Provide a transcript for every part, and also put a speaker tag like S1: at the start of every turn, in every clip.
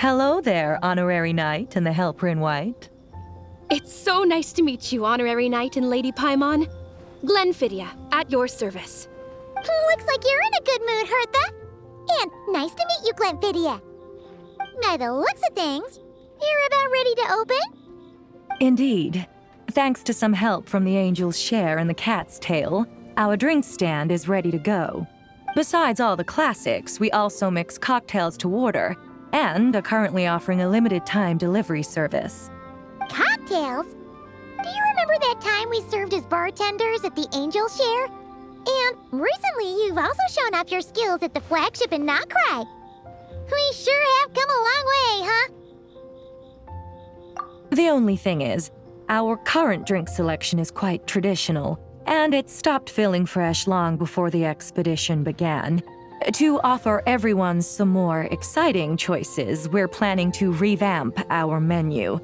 S1: Hello there, Honorary Knight and the Helper in White.
S2: It's so nice to meet you, Honorary Knight and Lady Paimon. Glenfidia, at your service.
S3: Looks like you're in a good mood, Hertha. And nice to meet you, Glenfidia. By the looks of things, you're about ready to open?
S1: Indeed. Thanks to some help from the Angel's Share and the Cat's Tail, our drink stand is ready to go. Besides all the classics, we also mix cocktails to order, and are currently offering a limited-time delivery service.
S3: Cocktails? Do you remember that time we served as bartenders at the Angel Share? And recently you've also shown off your skills at the flagship in Nocrai. We sure have come a long way, huh?
S1: The only thing is, our current drink selection is quite traditional, and it stopped feeling fresh long before the expedition began. To offer everyone some more exciting choices, we're planning to revamp our menu.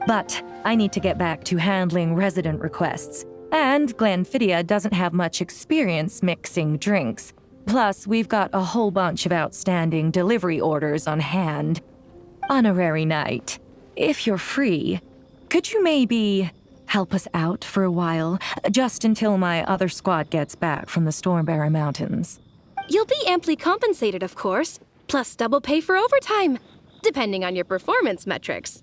S1: But I need to get back to handling resident requests, and Glenfidia doesn't have much experience mixing drinks. Plus, we've got a whole bunch of outstanding delivery orders on hand. Honorary Knight, if you're free, could you maybe help us out for a while, just until my other squad gets back from the Stormbearer Mountains?
S2: You'll be amply compensated, of course, plus double pay for overtime, depending on your performance metrics.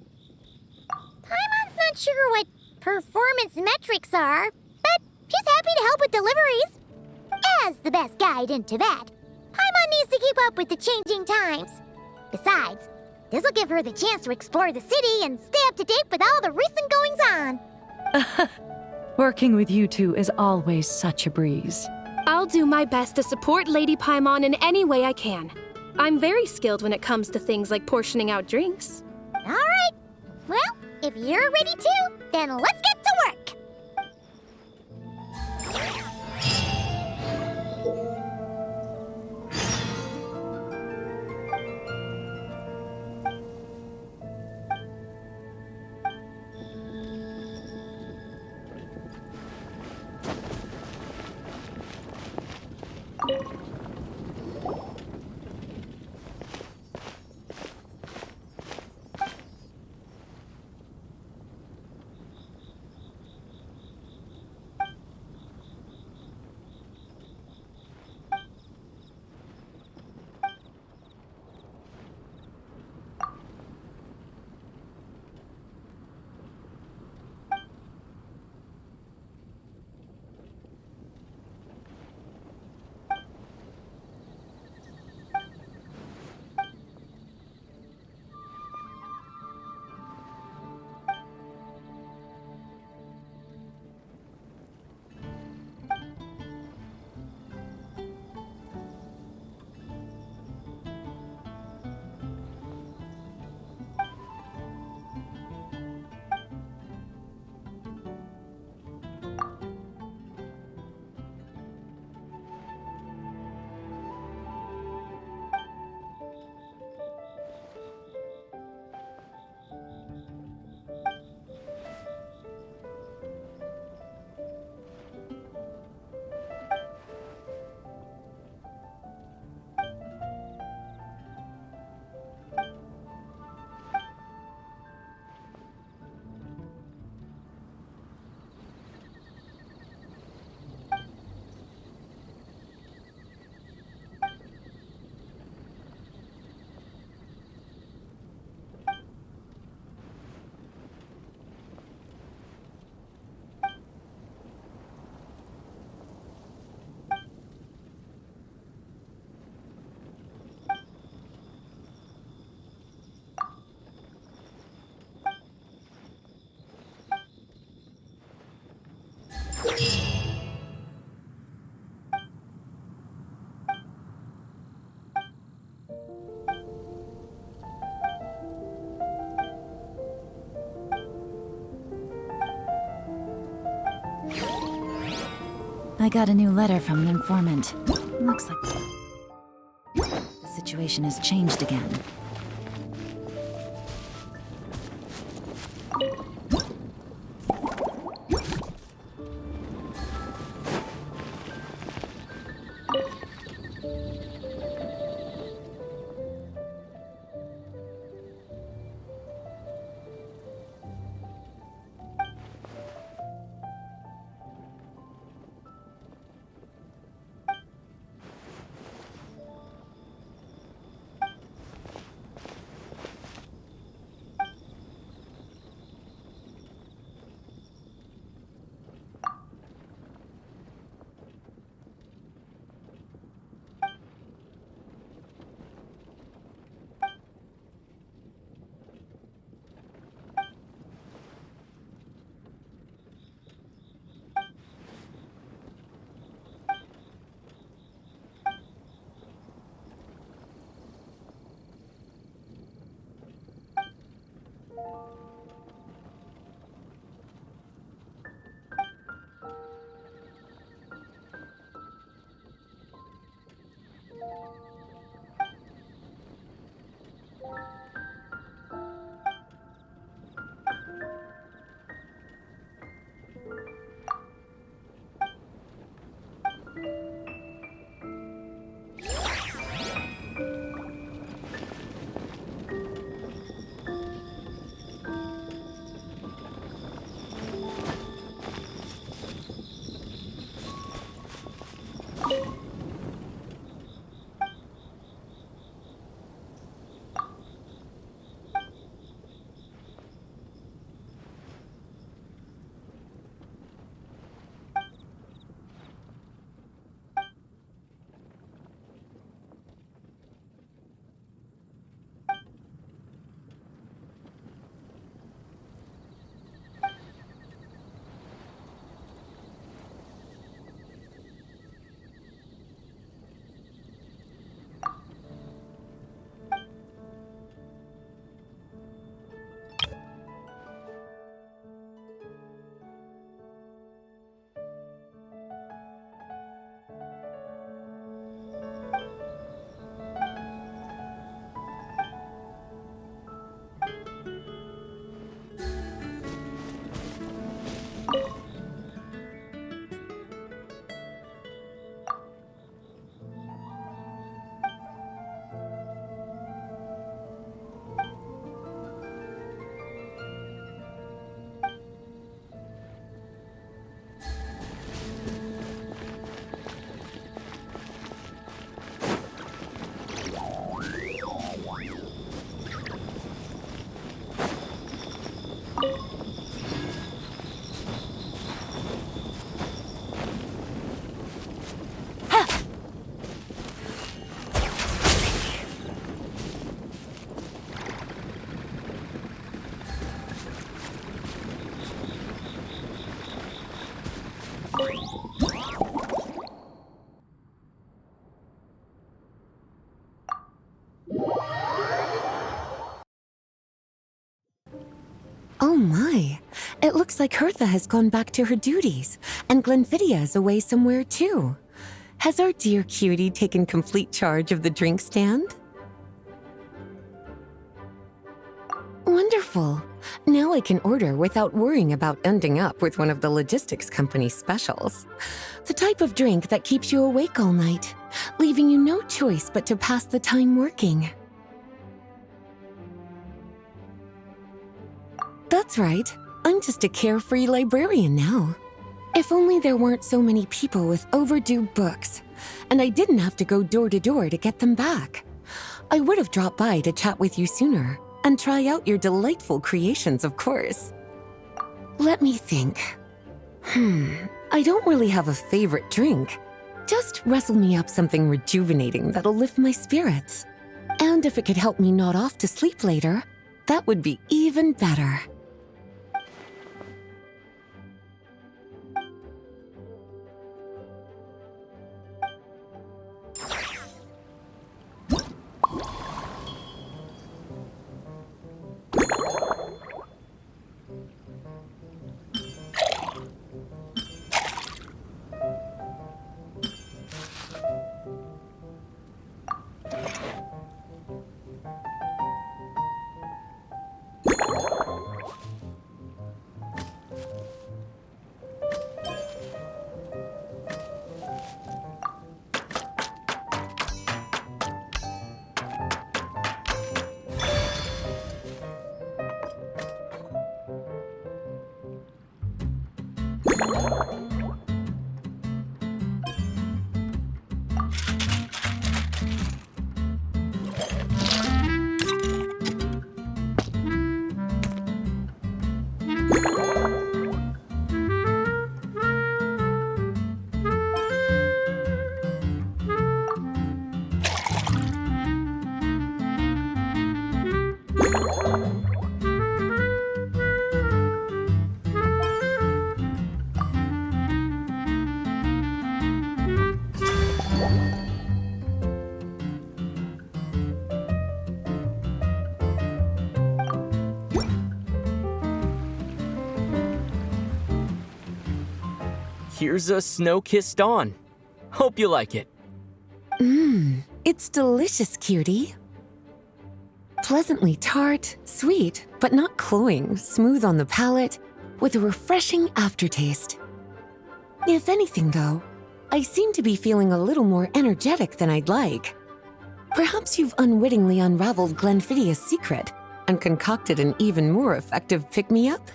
S3: Paimon's not sure what performance metrics are, but she's happy to help with deliveries. As the best guide into that, Paimon needs to keep up with the changing times. Besides, this'll give her the chance to explore the city and stay up to date with all the recent goings-on.
S1: Working with you two is always such a breeze.
S2: I'll do my best to support Lady Paimon in any way I can. I'm very skilled when it comes to things like portioning out drinks.
S3: All right. Well, if you're ready too, then let's get to work.
S4: I got a new letter from an informant. Looks like the situation has changed again.
S5: Oh my, it looks like Hertha has gone back to her duties, and Glenfidia is away somewhere too. Has our dear cutie taken complete charge of the drink stand? Wonderful. Now I can order without worrying about ending up with one of the logistics company's specials. The type of drink that keeps you awake all night, leaving you no choice but to pass the time working. That's right. I'm just a carefree librarian now. If only there weren't so many people with overdue books, and I didn't have to go door to door to get them back. I would have dropped by to chat with you sooner, and try out your delightful creations, of course. Let me think. I don't really have a favorite drink. Just wrestle me up something rejuvenating that'll lift my spirits. And if it could help me nod off to sleep later, that would be even better.
S6: Here's a snow-kissed dawn. Hope you like it.
S5: It's delicious, cutie. Pleasantly tart, sweet, but not cloying, smooth on the palate, with a refreshing aftertaste. If anything, though, I seem to be feeling a little more energetic than I'd like. Perhaps you've unwittingly unraveled Glenfidia's secret and concocted an even more effective pick-me-up?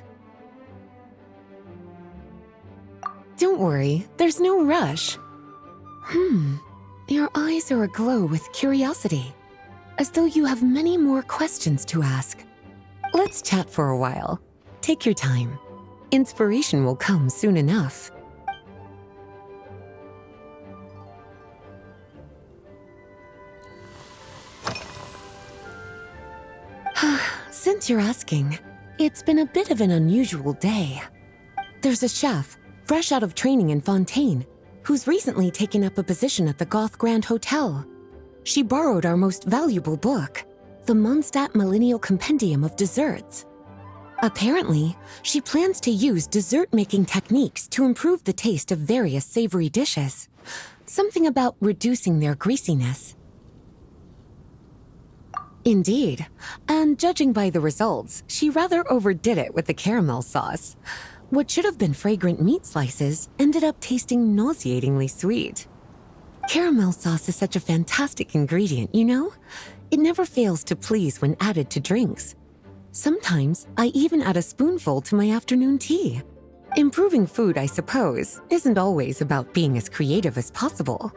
S5: Don't worry, there's no rush. Your eyes are aglow with curiosity, as though you have many more questions to ask. Let's chat for a while. Take your time. Inspiration will come soon enough. Since you're asking, it's been a bit of an unusual day. There's a chef, fresh out of training in Fontaine, who's recently taken up a position at the Goth Grand Hotel. She borrowed our most valuable book, the Mondstadt Millennial Compendium of Desserts. Apparently, she plans to use dessert-making techniques to improve the taste of various savory dishes. Something about reducing their greasiness. Indeed, and judging by the results, she rather overdid it with the caramel sauce. What should have been fragrant meat slices ended up tasting nauseatingly sweet. Caramel sauce is such a fantastic ingredient, you know? It never fails to please when added to drinks. Sometimes I even add a spoonful to my afternoon tea. Improving food, I suppose, isn't always about being as creative as possible.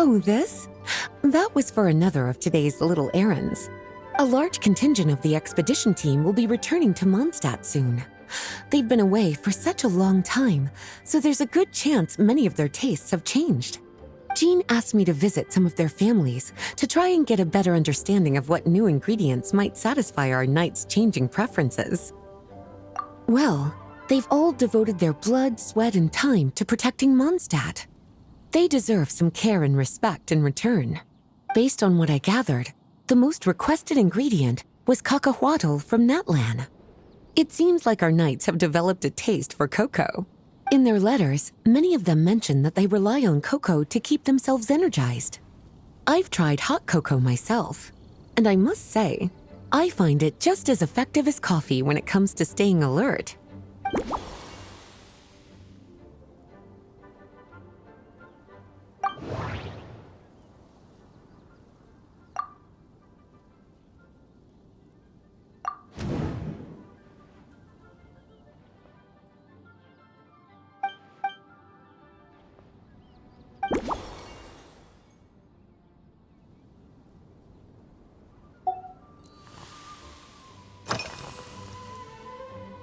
S5: know this. That was for another of today's little errands. A large contingent of the expedition team will be returning to Mondstadt soon. They've been away for such a long time, so there's a good chance many of their tastes have changed. Jean asked me to visit some of their families to try and get a better understanding of what new ingredients might satisfy our knights' changing preferences. Well, they've all devoted their blood, sweat, and time to protecting Mondstadt. They deserve some care and respect in return. Based on what I gathered, the most requested ingredient was cacahuatl from Natlan. It seems like our knights have developed a taste for cocoa. In their letters, many of them mention that they rely on cocoa to keep themselves energized. I've tried hot cocoa myself, and I must say, I find it just as effective as coffee when it comes to staying alert.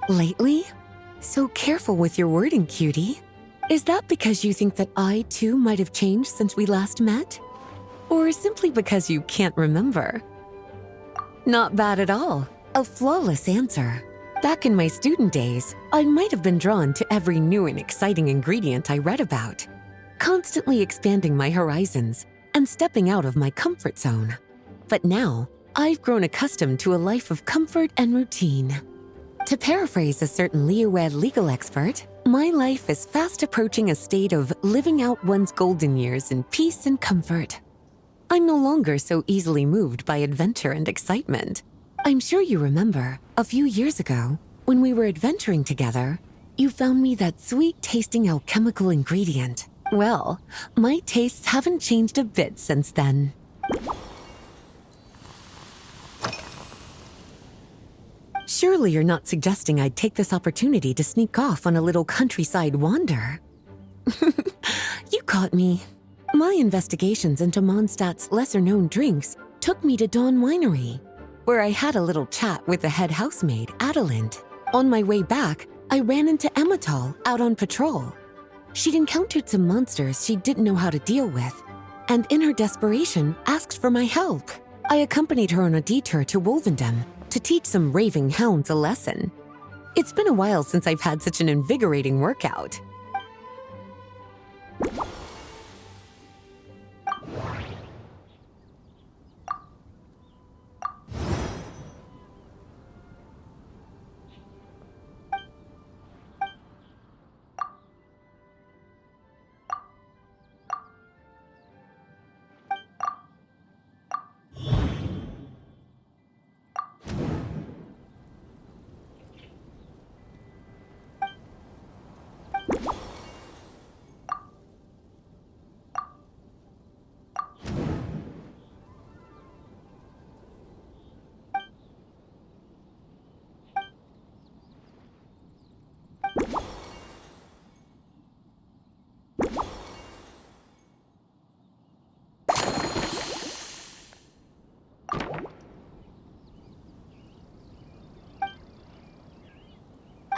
S5: Lately? So careful with your wording, cutie. Is that because you think that I, too, might have changed since we last met? Or simply because you can't remember? Not bad at all. A flawless answer. Back in my student days, I might have been drawn to every new and exciting ingredient I read about, constantly expanding my horizons and stepping out of my comfort zone. But now, I've grown accustomed to a life of comfort and routine. To paraphrase a certain Liyue legal expert, my life is fast approaching a state of living out one's golden years in peace and comfort. I'm no longer so easily moved by adventure and excitement. I'm sure you remember, a few years ago, when we were adventuring together, you found me that sweet-tasting alchemical ingredient. Well, my tastes haven't changed a bit since then. Surely you're not suggesting I'd take this opportunity to sneak off on a little countryside wander. You caught me. My investigations into Mondstadt's lesser-known drinks took me to Dawn Winery, where I had a little chat with the head housemaid, Adelind. On my way back, I ran into Emmetall out on patrol. She'd encountered some monsters she didn't know how to deal with, and in her desperation, asked for my help. I accompanied her on a detour to Wolvendom to teach some raving hounds a lesson. It's been a while since I've had such an invigorating workout.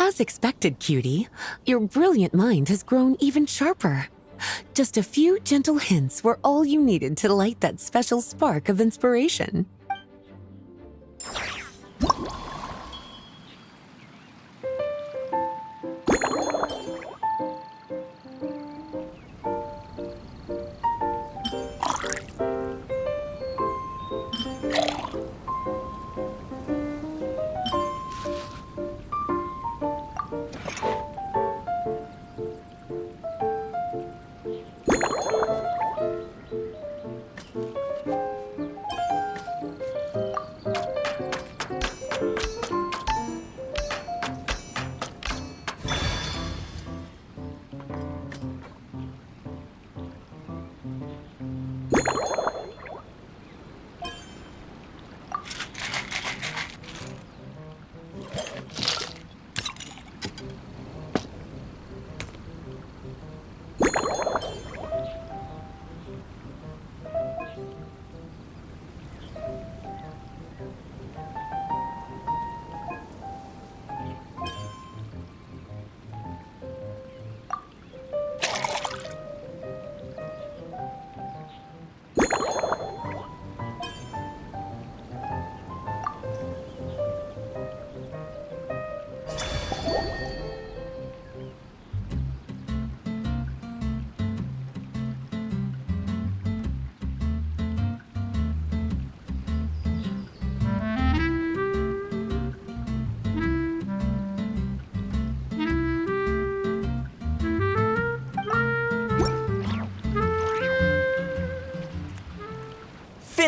S5: As expected, cutie, your brilliant mind has grown even sharper. Just a few gentle hints were all you needed to light that special spark of inspiration.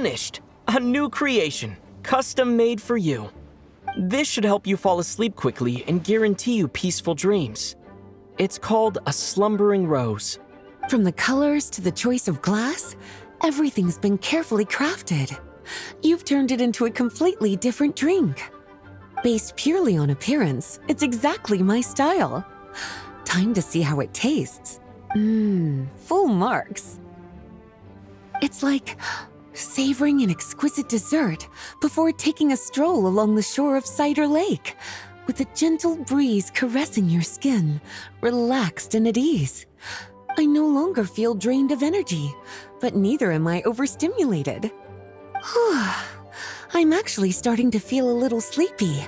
S6: Finished! A new creation, custom made for you. This should help you fall asleep quickly and guarantee you peaceful dreams. It's called a slumbering rose.
S5: From the colors to the choice of glass, everything's been carefully crafted. You've turned it into a completely different drink. Based purely on appearance, it's exactly my style. Time to see how it tastes. Full marks. It's like savoring an exquisite dessert before taking a stroll along the shore of Cider Lake, with a gentle breeze caressing your skin, relaxed and at ease. I no longer feel drained of energy, but neither am I overstimulated. I'm actually starting to feel a little sleepy.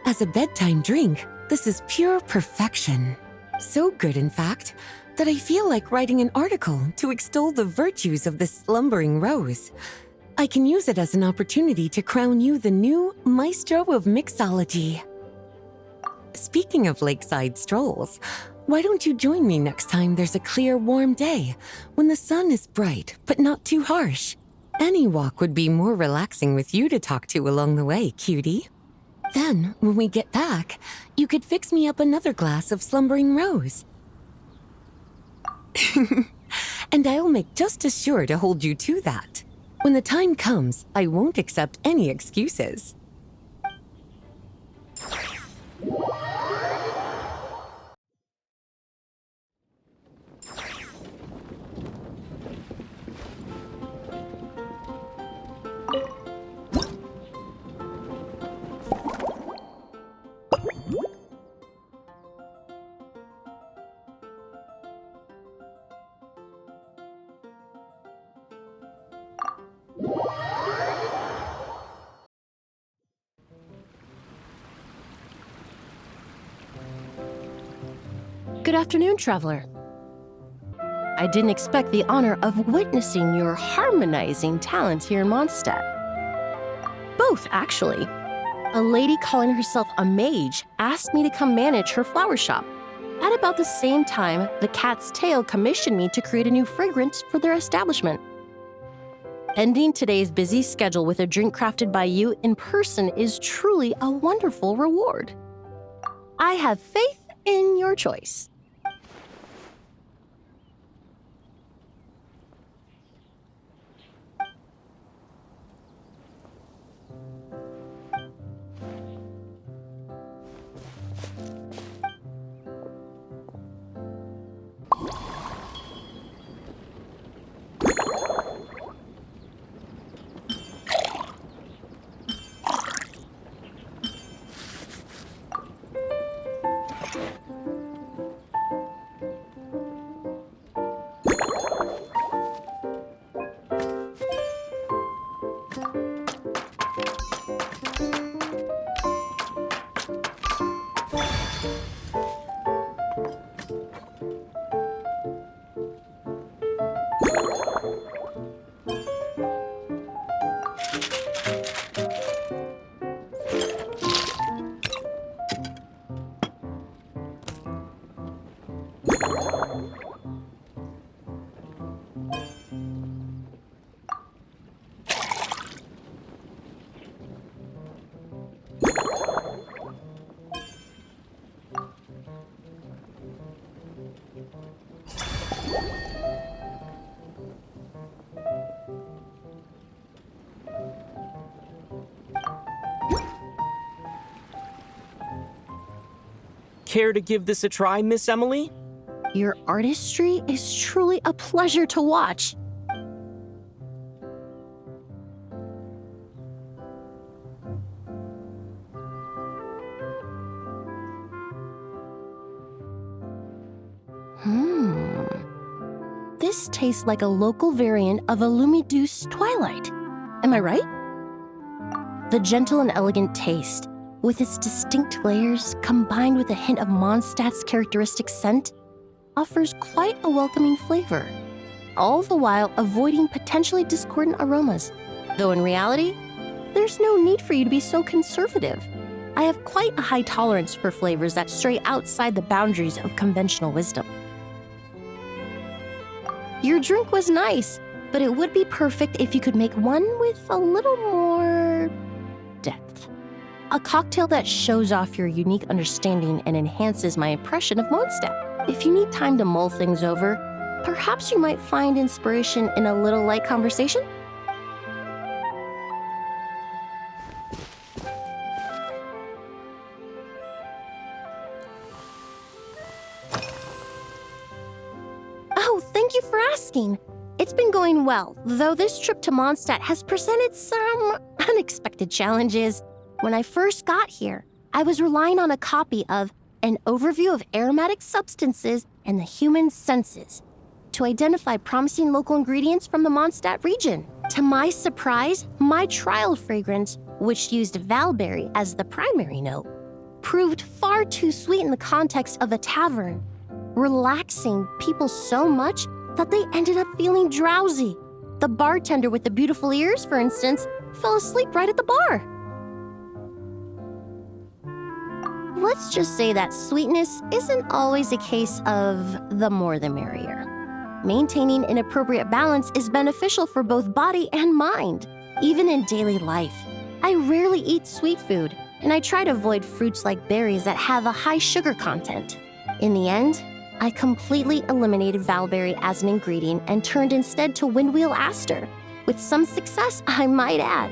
S5: As a bedtime drink, this is pure perfection. So good, in fact, that I feel like writing an article to extol the virtues of the slumbering rose. I can use it as an opportunity to crown you the new maestro of mixology. Speaking of lakeside strolls, why don't you join me next time there's a clear, warm day, when the sun is bright but not too harsh? Any walk would be more relaxing with you to talk to along the way, cutie. Then, when we get back, you could fix me up another glass of slumbering rose. And I'll make just as sure to hold you to that. When the time comes, I won't accept any excuses.
S7: Good afternoon, traveler. I didn't expect the honor of witnessing your harmonizing talents here in Mondstadt. Both, actually. A lady calling herself a mage asked me to come manage her flower shop. At about the same time, the Cat's Tail commissioned me to create a new fragrance for their establishment. Ending today's busy schedule with a drink crafted by you in person is truly a wonderful reward. I have faith in your choice.
S6: Care to give this a try, Miss Emily?
S7: Your artistry is truly a pleasure to watch. This tastes like a local variant of a Lumiduce Twilight. Am I right? The gentle and elegant taste, with its distinct layers combined with a hint of Mondstadt's characteristic scent, offers quite a welcoming flavor, all the while avoiding potentially discordant aromas. Though in reality, there's no need for you to be so conservative. I have quite a high tolerance for flavors that stray outside the boundaries of conventional wisdom. Your drink was nice, but it would be perfect if you could make one with a little more depth. A cocktail that shows off your unique understanding and enhances my impression of Mondstadt. If you need time to mull things over, perhaps you might find inspiration in a little light conversation? Oh, thank you for asking. It's been going well, though this trip to Mondstadt has presented some unexpected challenges. When I first got here, I was relying on a copy of An Overview of Aromatic Substances and the Human Senses to identify promising local ingredients from the Mondstadt region. To my surprise, my trial fragrance, which used valberry as the primary note, proved far too sweet in the context of a tavern, relaxing people so much that they ended up feeling drowsy. The bartender with the beautiful ears, for instance, fell asleep right at the bar. Let's just say that sweetness isn't always a case of the more the merrier. Maintaining an appropriate balance is beneficial for both body and mind. Even in daily life, I rarely eat sweet food, and I try to avoid fruits like berries that have a high sugar content. In the end, I completely eliminated valberry as an ingredient and turned instead to windwheel aster, with some success, I might add.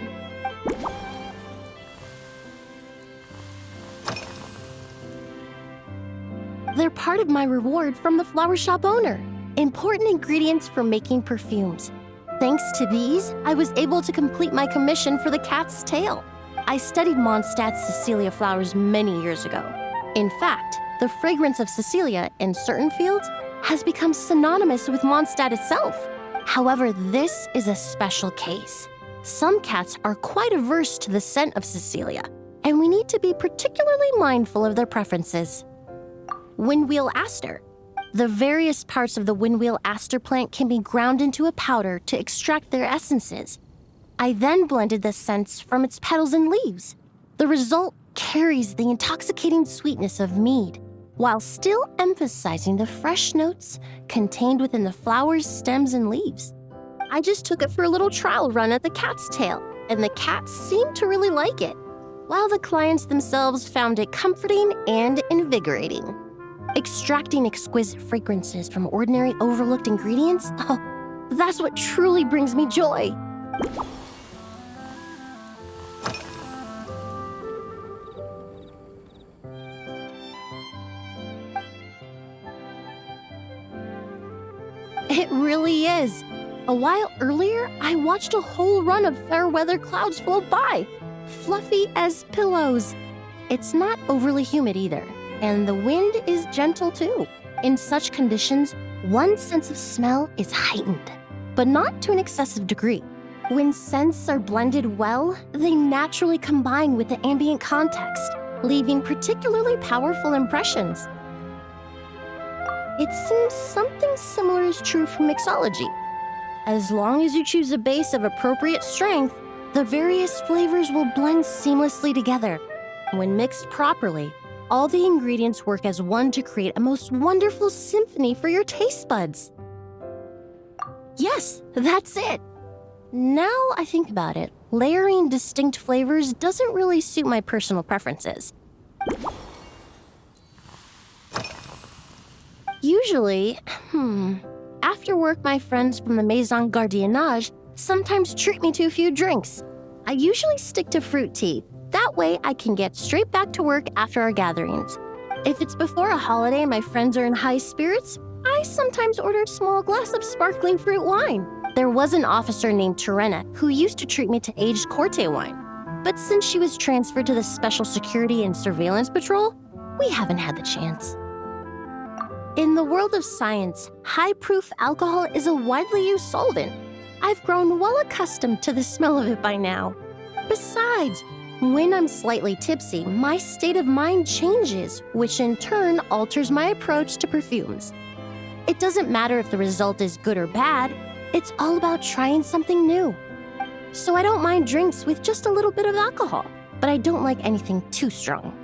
S7: They're part of my reward from the flower shop owner. Important ingredients for making perfumes. Thanks to these, I was able to complete my commission for the cat's tail. I studied Mondstadt's Cecilia flowers many years ago. In fact, the fragrance of Cecilia in certain fields has become synonymous with Mondstadt itself. However, this is a special case. Some cats are quite averse to the scent of Cecilia, and we need to be particularly mindful of their preferences. Windwheel aster. The various parts of the windwheel aster plant can be ground into a powder to extract their essences. I then blended the scents from its petals and leaves. The result carries the intoxicating sweetness of mead, while still emphasizing the fresh notes contained within the flowers, stems, and leaves. I just took it for a little trial run at the cat's tail, and the cats seemed to really like it, while the clients themselves found it comforting and invigorating. Extracting exquisite fragrances from ordinary overlooked ingredients? Oh, that's what truly brings me joy. It really is. A while earlier, I watched a whole run of fair weather clouds float by, fluffy as pillows. It's not overly humid either, and the wind is gentle too. In such conditions, one's sense of smell is heightened, but not to an excessive degree. When scents are blended well, they naturally combine with the ambient context, leaving particularly powerful impressions. It seems something similar is true for mixology. As long as you choose a base of appropriate strength, the various flavors will blend seamlessly together. When mixed properly, all the ingredients work as one to create a most wonderful symphony for your taste buds. Yes, that's it. Now I think about it, layering distinct flavors doesn't really suit my personal preferences. Usually, after work, my friends from the Maison Gardiennage sometimes treat me to a few drinks. I usually stick to fruit tea. That way, I can get straight back to work after our gatherings. If it's before a holiday and my friends are in high spirits, I sometimes order a small glass of sparkling fruit wine. There was an officer named Terena who used to treat me to aged Corte wine. But since she was transferred to the Special Security and Surveillance Patrol, we haven't had the chance. In the world of science, high-proof alcohol is a widely used solvent. I've grown well accustomed to the smell of it by now. Besides, when I'm slightly tipsy, my state of mind changes, which in turn alters my approach to perfumes. It doesn't matter if the result is good or bad, it's all about trying something new. So I don't mind drinks with just a little bit of alcohol, but I don't like anything too strong.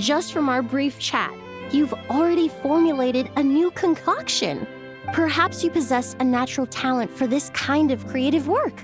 S7: just from our brief chat, you've already formulated a new concoction. Perhaps you possess a natural talent for this kind of creative work.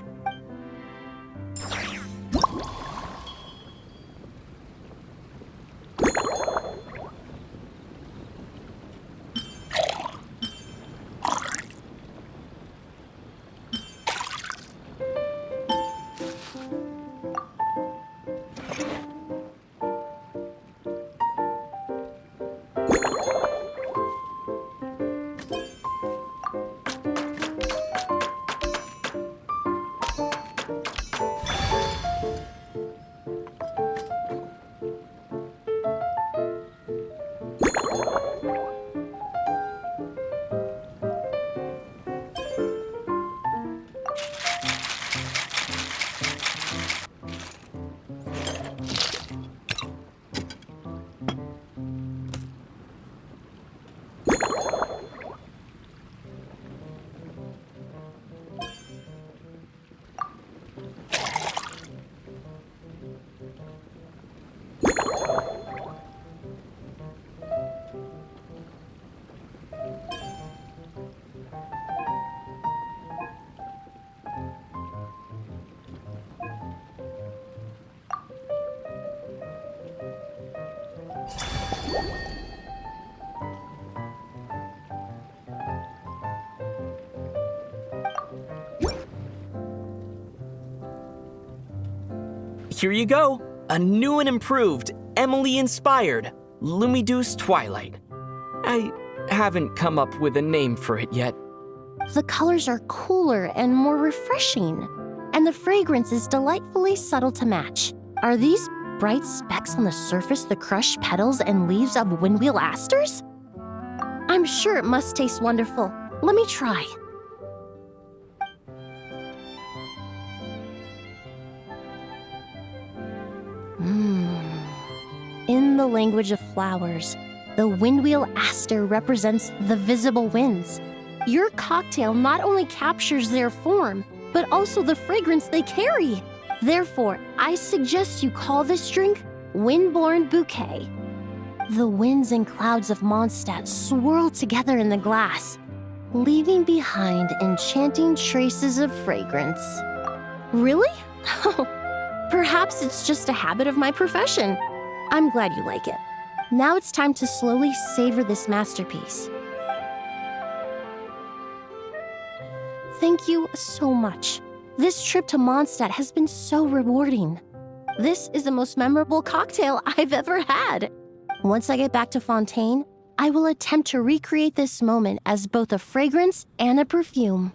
S6: Here you go. A new and improved, Emily-inspired Lumiduce Twilight. I haven't come up with a name for it yet.
S7: The colors are cooler and more refreshing, and the fragrance is delightfully subtle to match. Are these bright specks on the surface the crushed petals and leaves of windwheel asters? I'm sure it must taste wonderful. Let me try. In the language of flowers, the windwheel aster represents the visible winds. Your cocktail not only captures their form, but also the fragrance they carry. Therefore, I suggest you call this drink Windborne Bouquet. The winds and clouds of Mondstadt swirl together in the glass, leaving behind enchanting traces of fragrance. Really? Oh, perhaps it's just a habit of my profession. I'm glad you like it. Now it's time to slowly savor this masterpiece. Thank you so much. This trip to Mondstadt has been so rewarding. This is the most memorable cocktail I've ever had. Once I get back to Fontaine, I will attempt to recreate this moment as both a fragrance and a perfume.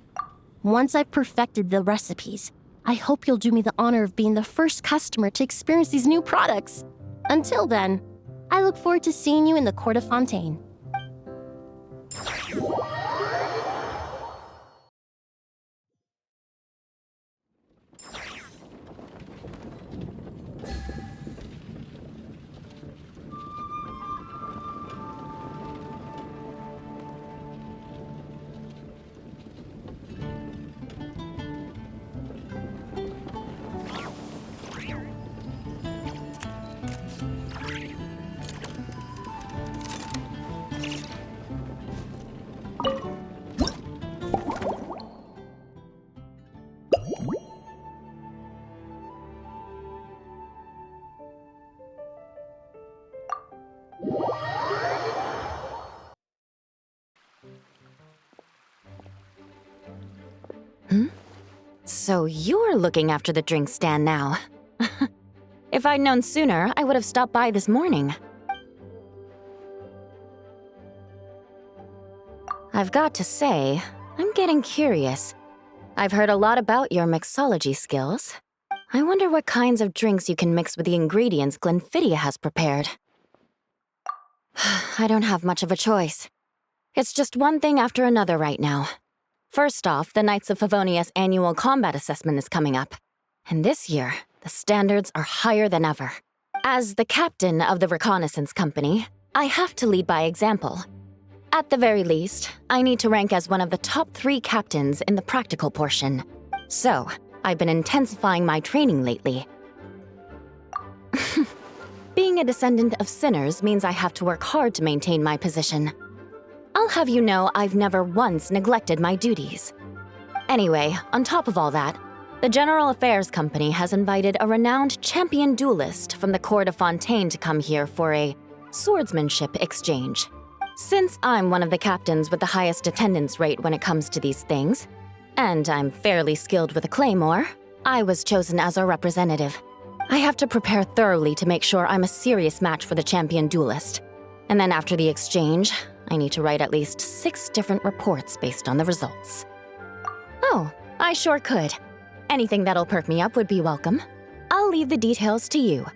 S7: Once I've perfected the recipes, I hope you'll do me the honor of being the first customer to experience these new products. Until then, I look forward to seeing you in the Court of Fontaine.
S4: So you're looking after the drink stand now. If I'd known sooner, I would have stopped by this morning. I've got to say, I'm getting curious. I've heard a lot about your mixology skills. I wonder what kinds of drinks you can mix with the ingredients Glenfiddich has prepared. I don't have much of a choice. It's just one thing after another right now. First off, the Knights of Favonia's annual combat assessment is coming up. And this year, the standards are higher than ever. As the captain of the reconnaissance company, I have to lead by example. At the very least, I need to rank as one of the top 3 captains in the practical portion. So, I've been intensifying my training lately. Being Being a descendant of sinners means I have to work hard to maintain my position. I'll have you know I've never once neglected my duties. Anyway, on top of all that, the General Affairs Company has invited a renowned champion duelist from the court of Fontaine to come here for a swordsmanship exchange. Since I'm one of the captains with the highest attendance rate when it comes to these things, and I'm fairly skilled with a claymore, I was chosen as our representative. I have to prepare thoroughly to make sure I'm a serious match for the champion duelist. And then after the exchange, I need to write at least 6 different reports based on the results. Oh, I sure could. Anything that'll perk me up would be welcome. I'll leave the details to you.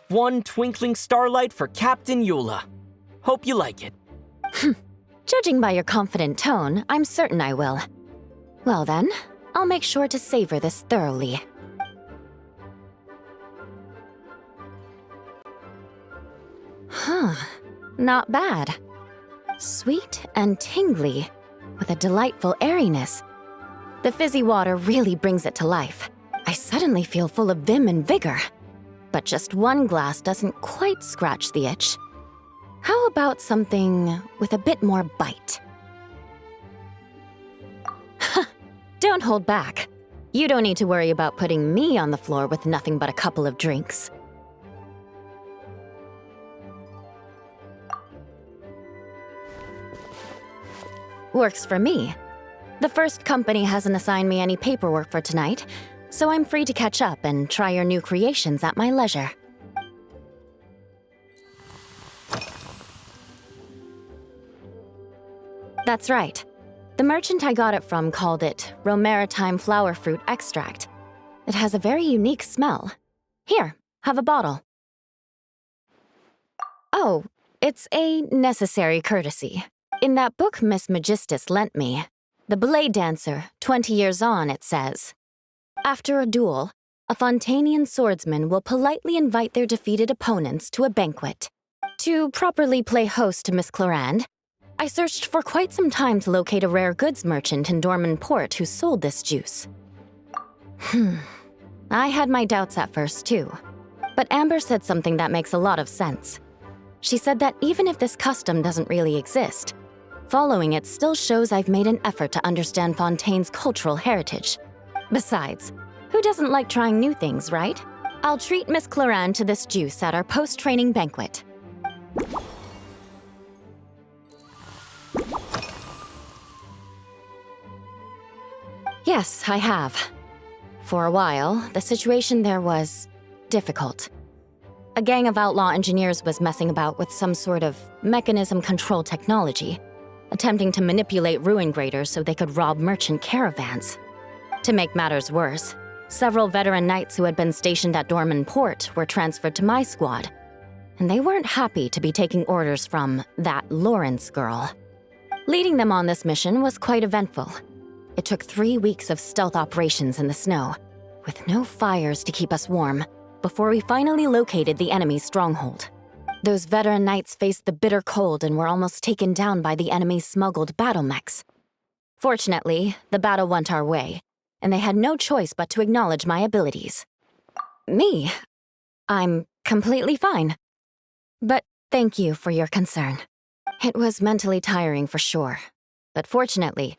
S6: One twinkling starlight for Captain Eula. Hope you like it.
S4: Judging by your confident tone, I'm certain I will. Well then, I'll make sure to savor this thoroughly. Huh, not bad. Sweet and tingly, with a delightful airiness. The fizzy water really brings it to life. I suddenly feel full of vim and vigor. But just one glass doesn't quite scratch the itch. How about something with a bit more bite? Don't hold back. You don't need to worry about putting me on the floor with nothing but a couple of drinks. Works for me. The first company hasn't assigned me any paperwork for tonight, so I'm free to catch up and try your new creations at my leisure. That's right. The merchant I got it from called it Romaritime flower fruit extract. It has a very unique smell. Here, have a bottle. Oh, it's a necessary courtesy. In that book Miss Magistus lent me, The Blade Dancer, 20 Years On, it says, after a duel, a Fontainian swordsman will politely invite their defeated opponents to a banquet. To properly play host to Miss Clorand, I searched for quite some time to locate a rare goods merchant in Dorman Port who sold this juice. I had my doubts at first, too. But Amber said something that makes a lot of sense. She said that even if this custom doesn't really exist, following it still shows I've made an effort to understand Fontaine's cultural heritage. Besides, who doesn't like trying new things, right? I'll treat Miss Clorand to this juice at our post-training banquet. Yes, I have. For a while, the situation there was difficult. A gang of outlaw engineers was messing about with some sort of mechanism control technology, attempting to manipulate ruin graders so they could rob merchant caravans. To make matters worse, several veteran knights who had been stationed at Dorman Port were transferred to my squad, and they weren't happy to be taking orders from that Lawrence girl. Leading them on this mission was quite eventful. It took 3 weeks of stealth operations in the snow, with no fires to keep us warm, before we finally located the enemy's stronghold. Those veteran knights faced the bitter cold and were almost taken down by the enemy's smuggled battle mechs. Fortunately, the battle went our way, and they had no choice but to acknowledge my abilities. Me? I'm completely fine. But thank you for your concern. It was mentally tiring for sure, but fortunately,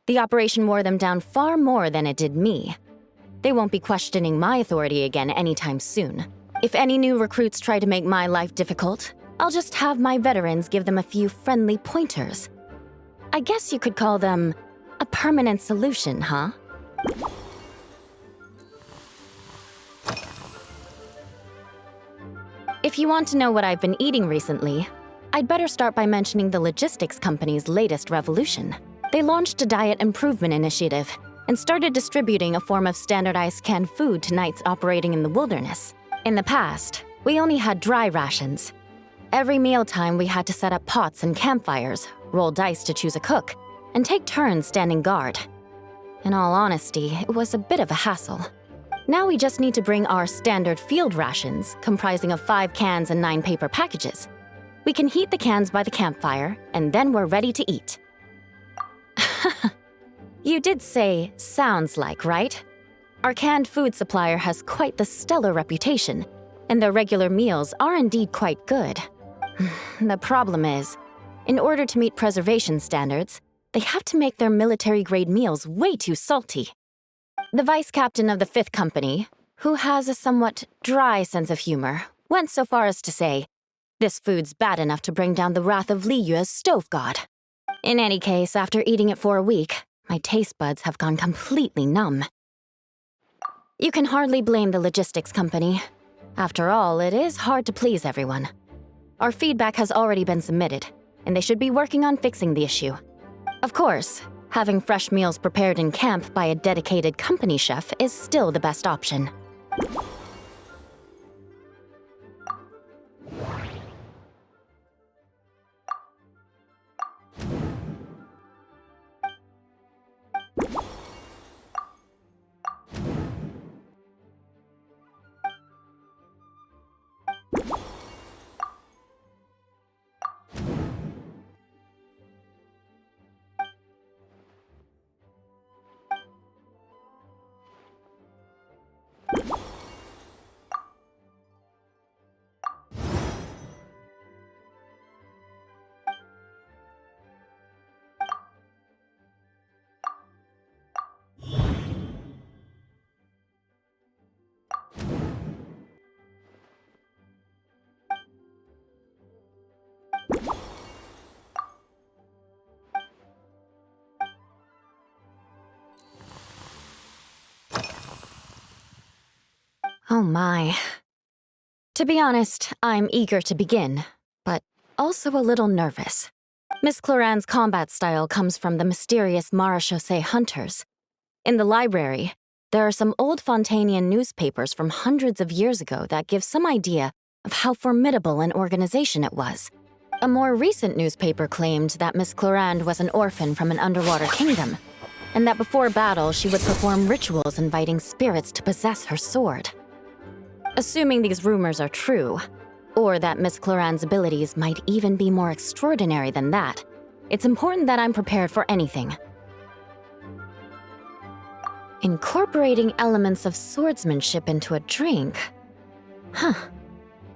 S4: the operation wore them down far more than it did me. They won't be questioning my authority again anytime soon. If any new recruits try to make my life difficult, I'll just have my veterans give them a few friendly pointers. I guess you could call them a permanent solution, huh? If you want to know what I've been eating recently, I'd better start by mentioning the logistics company's latest revolution. They launched a diet improvement initiative and started distributing a form of standardized canned food to knights operating in the wilderness. In the past, we only had dry rations. Every mealtime we had to set up pots and campfires, roll dice to choose a cook, and take turns standing guard. In all honesty, it was a bit of a hassle. Now we just need to bring our standard field rations, comprising of 5 cans and 9 paper packages. We can heat the cans by the campfire, and then we're ready to eat. You did say sounds like, right? Our canned food supplier has quite the stellar reputation, and their regular meals are indeed quite good. The problem is, in order to meet preservation standards, they have to make their military-grade meals way too salty. The vice captain of the 5th Company, who has a somewhat dry sense of humor, went so far as to say, "This food's bad enough to bring down the wrath of Li Yue's stove god." In any case, after eating it for a week, my taste buds have gone completely numb. You can hardly blame the logistics company. After all, it is hard to please everyone. Our feedback has already been submitted, and they should be working on fixing the issue. Of course, having fresh meals prepared in camp by a dedicated company chef is still the best option. Oh my. To be honest, I'm eager to begin, but also a little nervous. Miss Cloran's combat style comes from the mysterious Marechaussee hunters. In the library, there are some old Fontanian newspapers from hundreds of years ago that give some idea of how formidable an organization it was. A more recent newspaper claimed that Miss Cloran was an orphan from an underwater kingdom, and that before battle she would perform rituals inviting spirits to possess her sword. Assuming these rumors are true, or that Miss Cloran's abilities might even be more extraordinary than that, it's important that I'm prepared for anything. Incorporating elements of swordsmanship into a drink? Huh.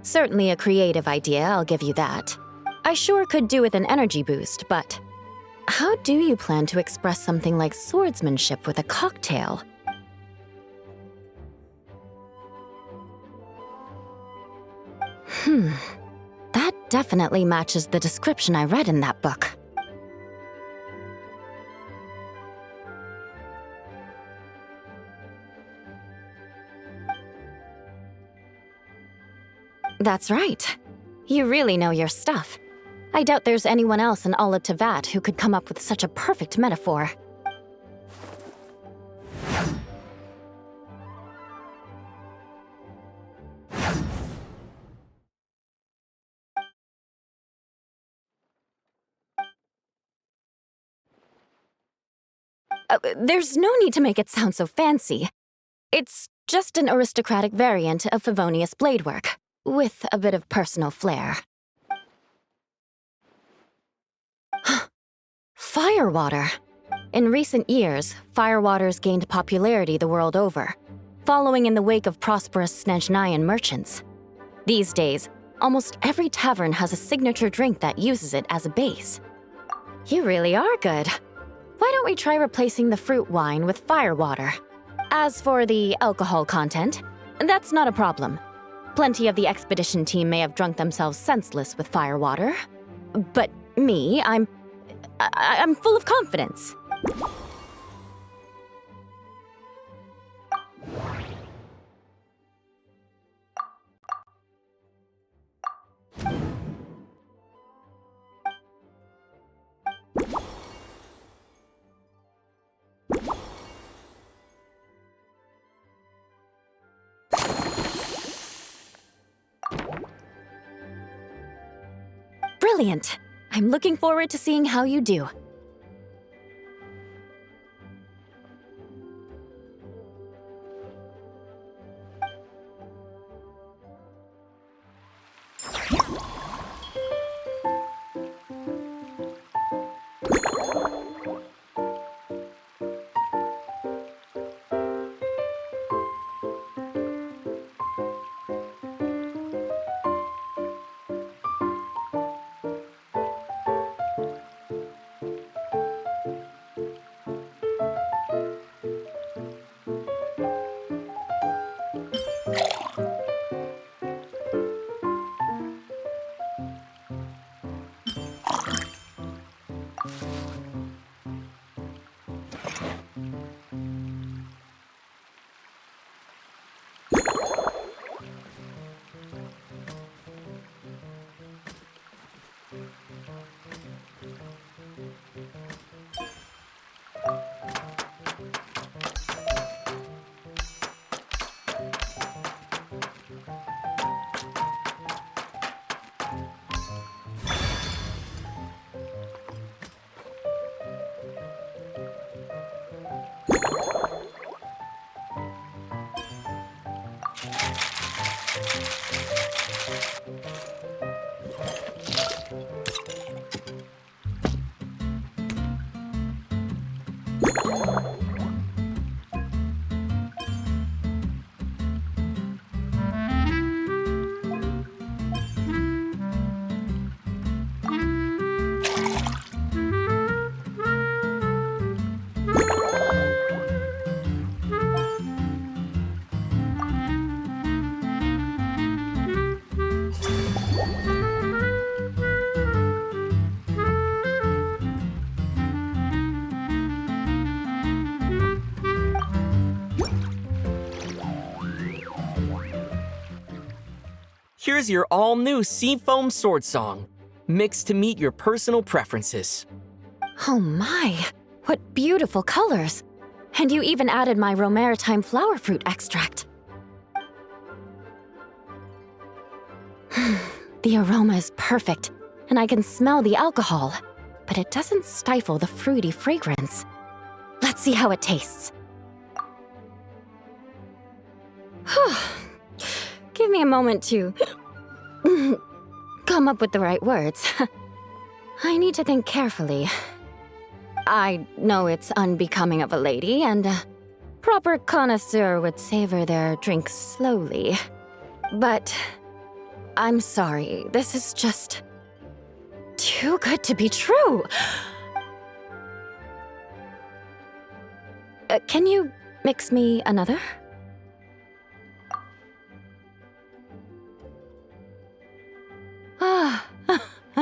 S4: Certainly a creative idea, I'll give you that. I sure could do with an energy boost, but how do you plan to express something like swordsmanship with a cocktail? That definitely matches the description I read in that book. That's right. You really know your stuff. I doubt there's anyone else in all of Tevat who could come up with such a perfect metaphor. There's no need to make it sound so fancy. It's just an aristocratic variant of Favonius bladework, with a bit of personal flair. Firewater. In recent years, firewaters gained popularity the world over, following in the wake of prosperous Snezhnayan merchants. These days, almost every tavern has a signature drink that uses it as a base. You really are good. Why don't we try replacing the fruit wine with firewater? As for the alcohol content, that's not a problem. Plenty of the expedition team may have drunk themselves senseless with firewater. But me, I'm full of confidence. Brilliant! I'm looking forward to seeing how you do.
S6: Here's your all-new Seafoam Sword Song, mixed to meet your personal preferences.
S4: Oh my, what beautiful colors! And you even added my romaritime flower fruit extract. The aroma is perfect, and I can smell the alcohol, but it doesn't stifle the fruity fragrance. Let's see how it tastes. Give me a moment to come up with the right words. I need to think carefully. I know it's unbecoming of a lady, and a proper connoisseur would savor their drinks slowly. But I'm sorry, this is just too good to be true. Can you mix me another?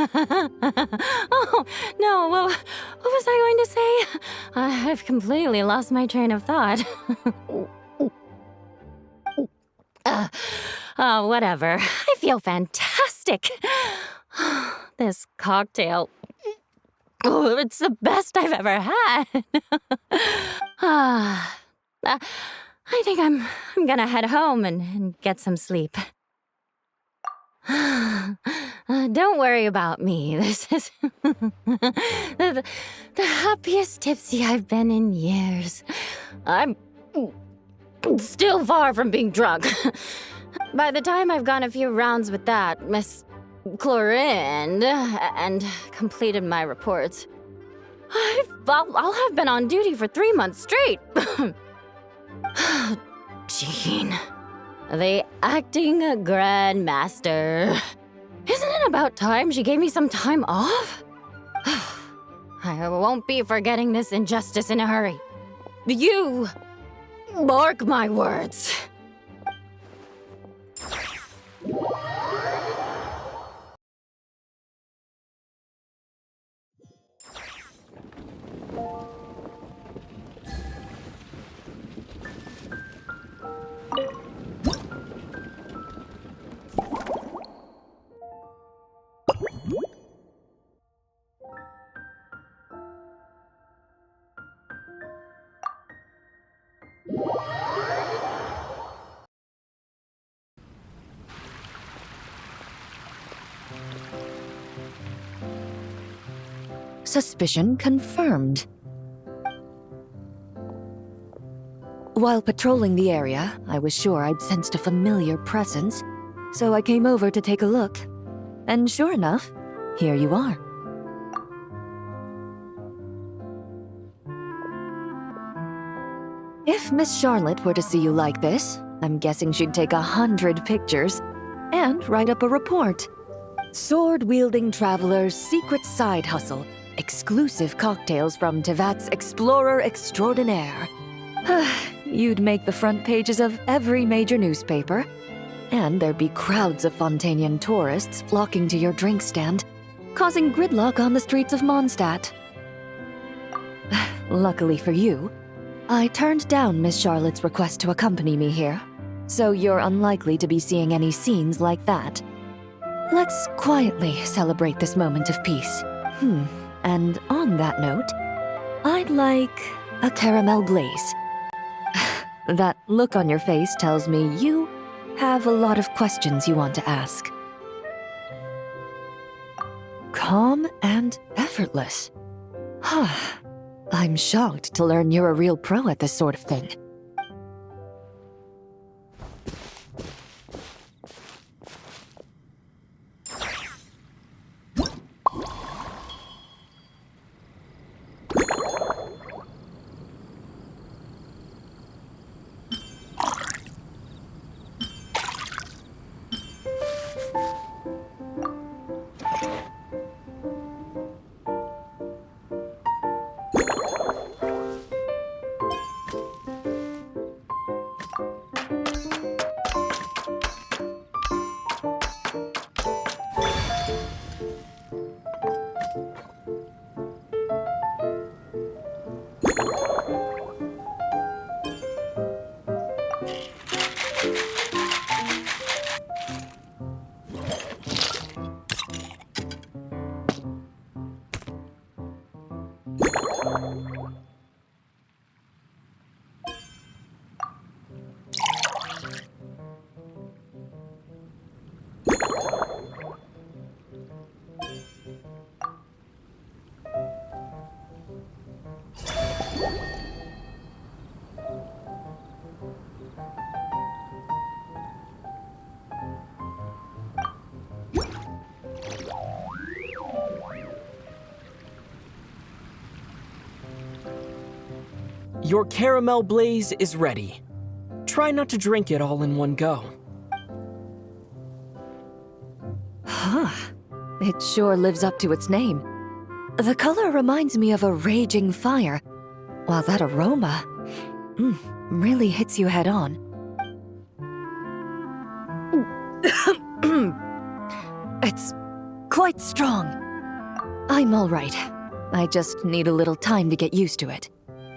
S4: Oh, no, what was I going to say? I've completely lost my train of thought. Whatever. I feel fantastic. This cocktail, it's the best I've ever had. I think I'm gonna head home and get some sleep. Don't worry about me. This is the happiest tipsy I've been in years. I'm still far from being drunk. By the time I've gone a few rounds with that Miss Chlorine and completed my reports, I'll have been on duty for 3 months straight. Jean. The acting grandmaster. Isn't it about time she gave me some time off? I won't be forgetting this injustice in a hurry. You mark my words.
S8: Suspicion confirmed. While patrolling the area, I was sure I'd sensed a familiar presence, so I came over to take a look. And sure enough, here you are. If Miss Charlotte were to see you like this, I'm guessing she'd take 100 pictures and write up a report. Sword-wielding traveler's secret side hustle. Exclusive cocktails from Tevat's Explorer Extraordinaire. You'd make the front pages of every major newspaper, and there'd be crowds of Fontanian tourists flocking to your drink stand, causing gridlock on the streets of Mondstadt. Luckily for you, I turned down Miss Charlotte's request to accompany me here, so you're unlikely to be seeing any scenes like that. Let's quietly celebrate this moment of peace. And on that note, I'd like a caramel blaze. That look on your face tells me you have a lot of questions you want to ask. Calm and effortless. I'm shocked to learn you're a real pro at this sort of thing.
S6: Your caramel blaze is ready. Try not to drink it all in one go.
S8: It sure lives up to its name. The color reminds me of a raging fire, while that aroma really hits you head on. It's quite strong. I'm all right. I just need a little time to get used to it.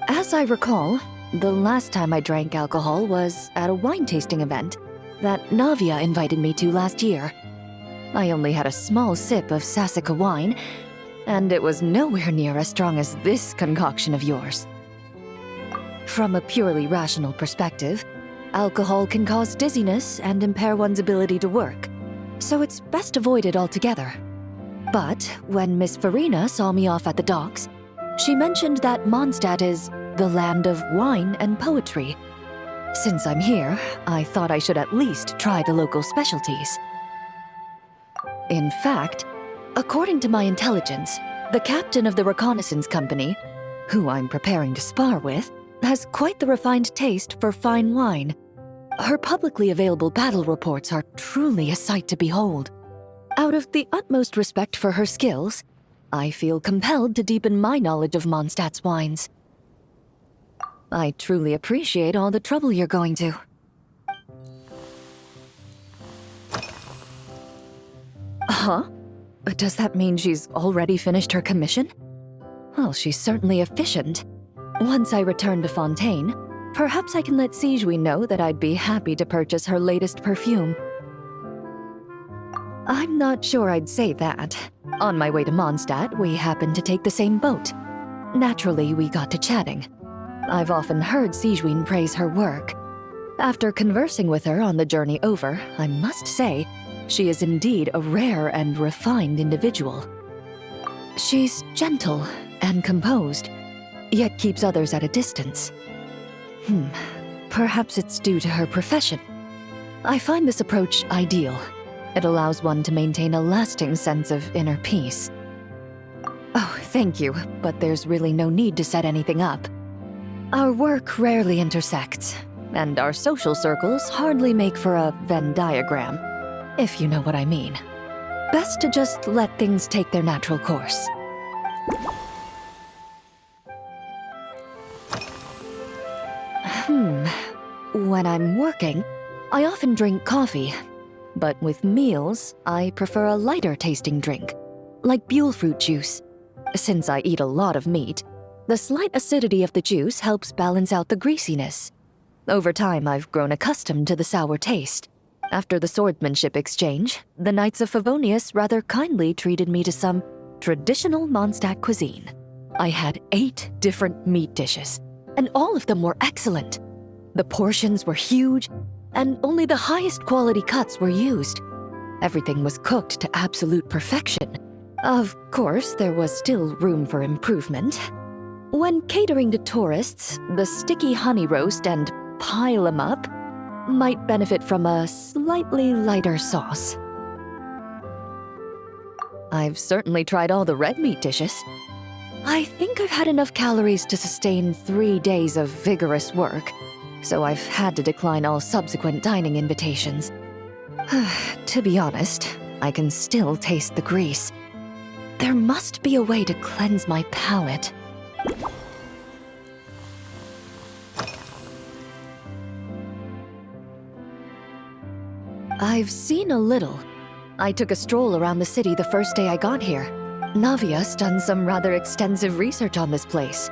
S8: As I recall, the last time I drank alcohol was at a wine tasting event that Navia invited me to last year. I only had a small sip of Sassica wine, and it was nowhere near as strong as this concoction of yours. From a purely rational perspective, alcohol can cause dizziness and impair one's ability to work, so it's best avoided altogether. But when Miss Farina saw me off at the docks, she mentioned that Mondstadt is the land of wine and poetry. Since I'm here, I thought I should at least try the local specialties. In fact, according to my intelligence, The captain of the reconnaissance company, who I'm preparing to spar with, has quite the refined taste for fine wine. Her publicly available battle reports are truly a sight to behold. Out of the utmost respect for her skills, I feel compelled to deepen my knowledge of Mondstadt's wines. I truly appreciate all the trouble you're going to. Huh? Does that mean she's already finished her commission? Well, she's certainly efficient. Once I return to Fontaine, perhaps I can let Sigewinne know that I'd be happy to purchase her latest perfume. I'm not sure I'd say that. On my way to Mondstadt, we happened to take the same boat. Naturally, we got to chatting. I've often heard Sigewinne praise her work. After conversing with her on the journey over, I must say, she is indeed a rare and refined individual. She's gentle and composed, yet keeps others at a distance. Perhaps it's due to her profession. I find this approach ideal. It allows one to maintain a lasting sense of inner peace. Oh, thank you, but there's really no need to set anything up. Our work rarely intersects, and our social circles hardly make for a Venn diagram, if you know what I mean. Best to just let things take their natural course. When I'm working, I often drink coffee. But with meals, I prefer a lighter tasting drink, like Buell fruit juice. Since I eat a lot of meat, the slight acidity of the juice helps balance out the greasiness. Over time, I've grown accustomed to the sour taste. After the swordsmanship exchange, the Knights of Favonius rather kindly treated me to some traditional Mondstadt cuisine. I had 8 different meat dishes, and all of them were excellent. The portions were huge, and only the highest quality cuts were used. Everything was cooked to absolute perfection. Of course, there was still room for improvement. When catering to tourists, the sticky honey roast and pile 'em up might benefit from a slightly lighter sauce. I've certainly tried all the red meat dishes. I think I've had enough calories to sustain 3 days of vigorous work, so I've had to decline all subsequent dining invitations. To be honest, I can still taste the grease. There must be a way to cleanse my palate. I've seen a little. I took a stroll around the city the first day I got here. Navia's done some rather extensive research on this place.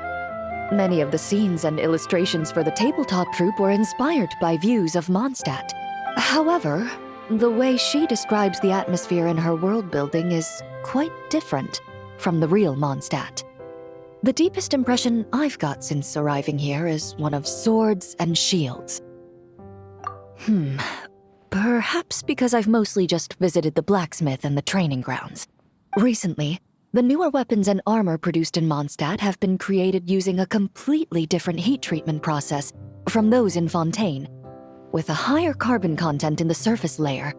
S8: Many of the scenes and illustrations for the tabletop troupe were inspired by views of Mondstadt. However, the way she describes the atmosphere in her world building is quite different from the real Mondstadt. The deepest impression I've got since arriving here is one of swords and shields. Perhaps because I've mostly just visited the blacksmith and the training grounds. Recently, the newer weapons and armor produced in Mondstadt have been created using a completely different heat treatment process from those in Fontaine, with a higher carbon content in the surface layer.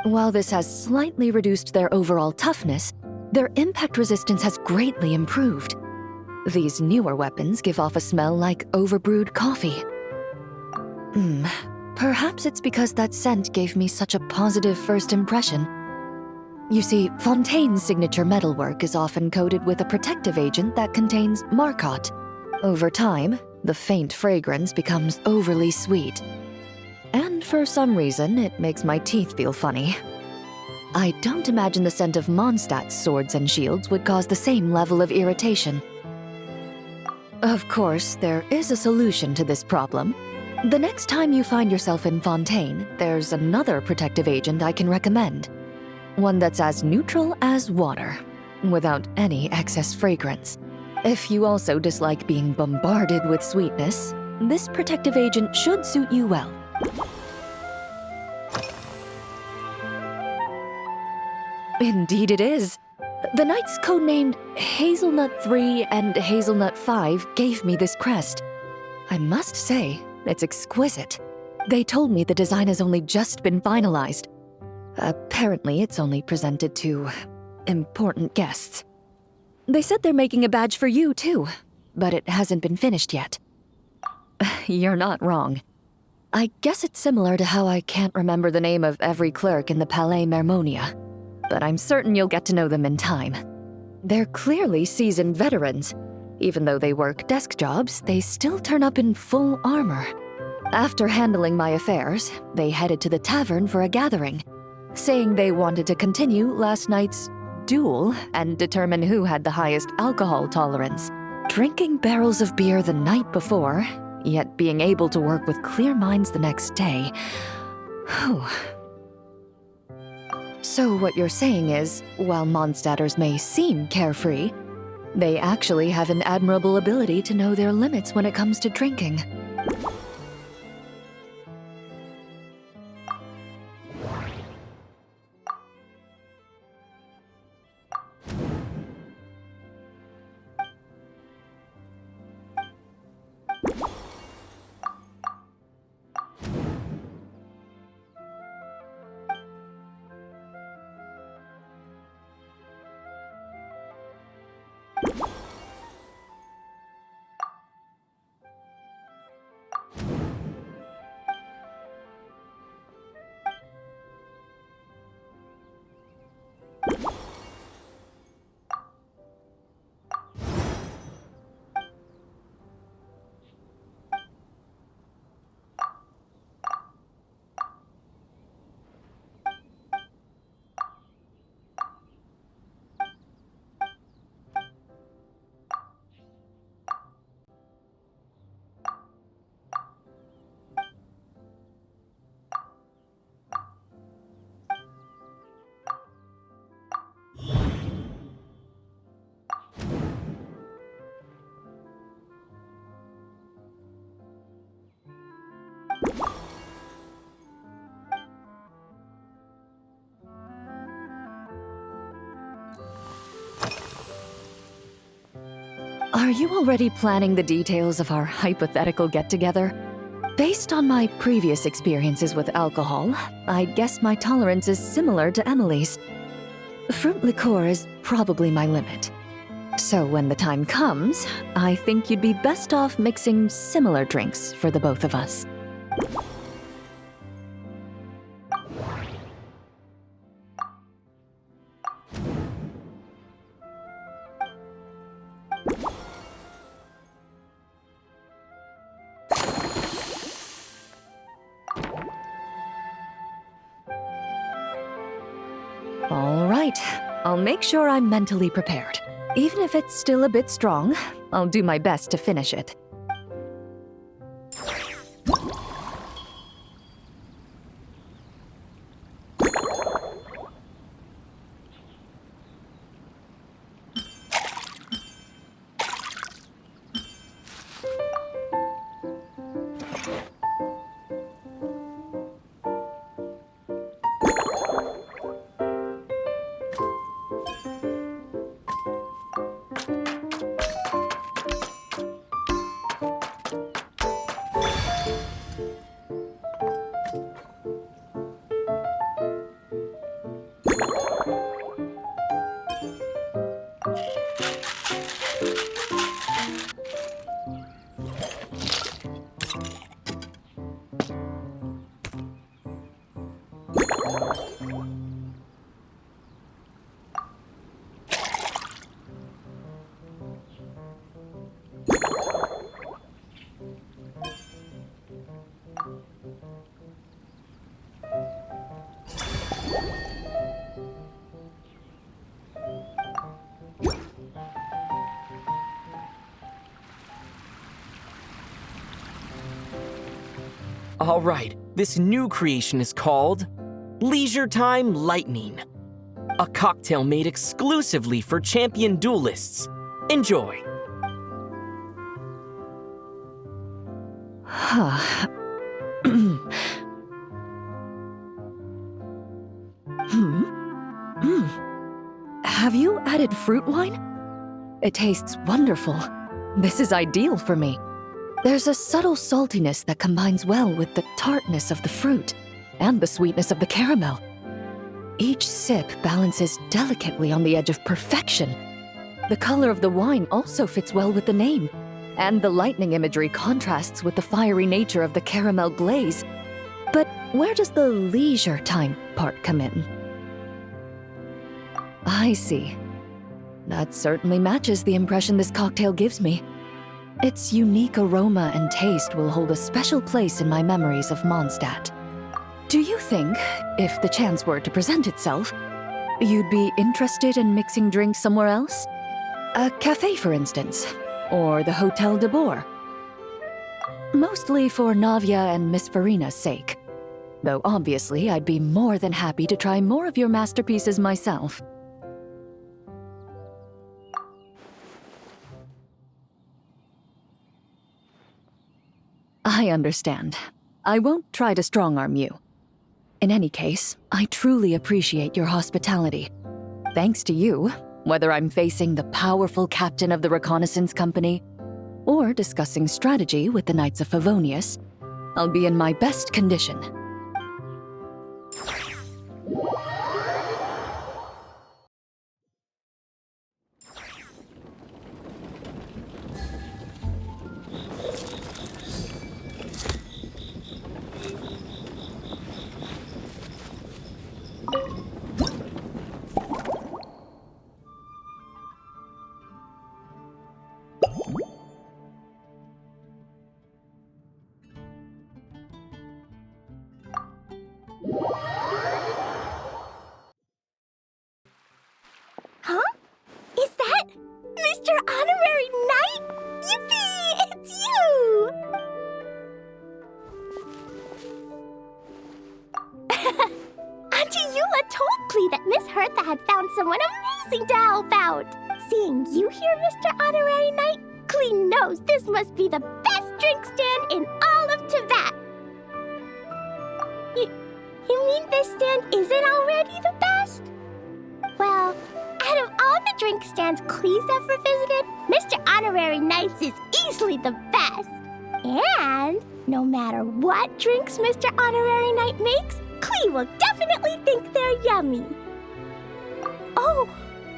S8: While this has slightly reduced their overall toughness, their impact resistance has greatly improved. These newer weapons give off a smell like overbrewed coffee. Perhaps it's because that scent gave me such a positive first impression. You see, Fontaine's signature metalwork is often coated with a protective agent that contains Marcotte. Over time, the faint fragrance becomes overly sweet. And for some reason, it makes my teeth feel funny. I don't imagine the scent of Mondstadt's swords and shields would cause the same level of irritation. Of course, there is a solution to this problem. The next time you find yourself in Fontaine, there's another protective agent I can recommend. One that's as neutral as water, without any excess fragrance. If you also dislike being bombarded with sweetness, this protective agent should suit you well. Indeed it is. The knights codenamed Hazelnut 3 and Hazelnut 5 gave me this crest. I must say, it's exquisite. They told me the design has only just been finalized. Apparently, it's only presented to important guests. They said they're making a badge for you, too, but it hasn't been finished yet. You're not wrong. I guess it's similar to how I can't remember the name of every clerk in the Palais Mermonia, but I'm certain you'll get to know them in time. They're clearly seasoned veterans. Even though they work desk jobs, they still turn up in full armor. After handling my affairs, they headed to the tavern for a gathering, saying they wanted to continue last night's duel and determine who had the highest alcohol tolerance. Drinking barrels of beer the night before, yet being able to work with clear minds the next day. Whew. So what you're saying is, while Mondstadters may seem carefree, they actually have an admirable ability to know their limits when it comes to drinking. Are you already planning the details of our hypothetical get-together? Based on my previous experiences with alcohol, I guess my tolerance is similar to Emily's. Fruit liqueur is probably my limit. So when the time comes, I think you'd be best off mixing similar drinks for the both of us. All right, I'll make sure I'm mentally prepared. Even if it's still a bit strong, I'll do my best to finish it.
S6: All right, this new creation is called Leisure Time Lightning, a cocktail made exclusively for champion duelists. Enjoy.
S8: Have you added fruit wine? It tastes wonderful. This is ideal for me. There's a subtle saltiness that combines well with the tartness of the fruit and the sweetness of the caramel. Each sip balances delicately on the edge of perfection. The color of the wine also fits well with the name, and the lightning imagery contrasts with the fiery nature of the caramel glaze. But where does the leisure time part come in? I see. That certainly matches the impression this cocktail gives me. Its unique aroma and taste will hold a special place in my memories of Mondstadt. Do you think, if the chance were to present itself, you'd be interested in mixing drinks somewhere else? A cafe, for instance, or the Hotel de Boer? Mostly for Navia and Miss Farina's sake. Though obviously I'd be more than happy to try more of your masterpieces myself. I understand. I won't try to strong-arm you. In any case, I truly appreciate your hospitality. Thanks to you, whether I'm facing the powerful captain of the reconnaissance company or discussing strategy with the Knights of Favonius, I'll be in my best condition.
S3: Huh? Is that Mr. Honorary Knight? Yippee! It's you! Auntie Eula told Klee that Miss Hertha had found someone amazing to help out. Seeing you here, Mr. Honorary Knight, Klee knows this must be the best drink stand in all of Teyvat. You mean this stand isn't already the best? Well, out of all the drink stands Klee's ever visited, Mr. Honorary Knight's is easily the best. And no matter what drinks Mr. Honorary Knight makes, Klee will definitely think they're yummy. Oh,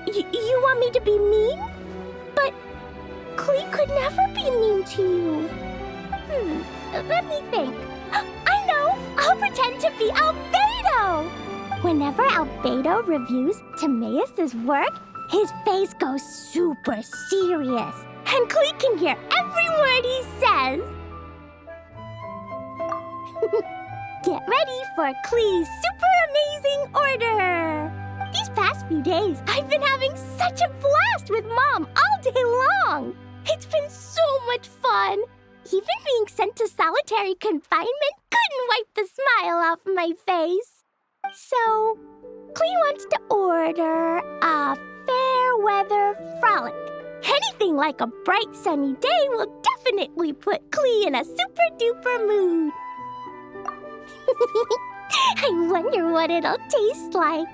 S3: you want me to be mean? But Klee could never be mean to you. Let me think. I know! I'll pretend to be Albedo! Whenever Albedo reviews Timaeus' work, his face goes super serious, and Klee can hear every word he says. Get ready for Klee's super amazing order! These past few days, I've been having such a blast with Mom all day long! It's been so much fun! Even being sent to solitary confinement couldn't wipe the smile off my face. So, Klee wants to order a fair weather frolic. Anything like a bright sunny day will definitely put Klee in a super duper mood. I wonder what it'll taste like.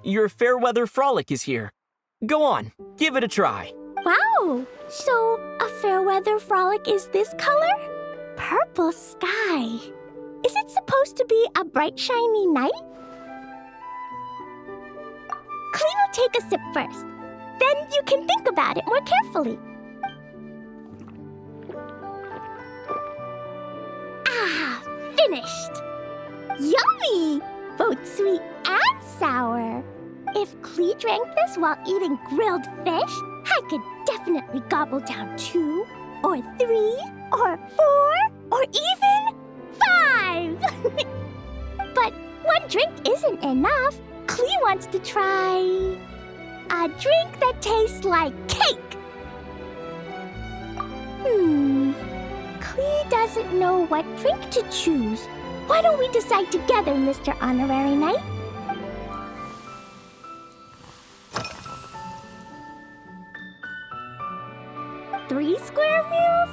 S6: Your Fairweather Frolic is here. Go on, give it a try.
S3: Wow! So, a fair weather frolic is this color? Purple sky. Is it supposed to be a bright, shiny night? Klee will take a sip first. Then you can think about it more carefully. Ah, finished! Yummy! Both sweet and sour. If Klee drank this while eating grilled fish, I could definitely gobble down 2, or 3, or 4, or even 5! But one drink isn't enough. Klee wants to try a drink that tastes like cake. Klee doesn't know what drink to choose. Why don't we decide together, Mr. Honorary Knight? Three square meals?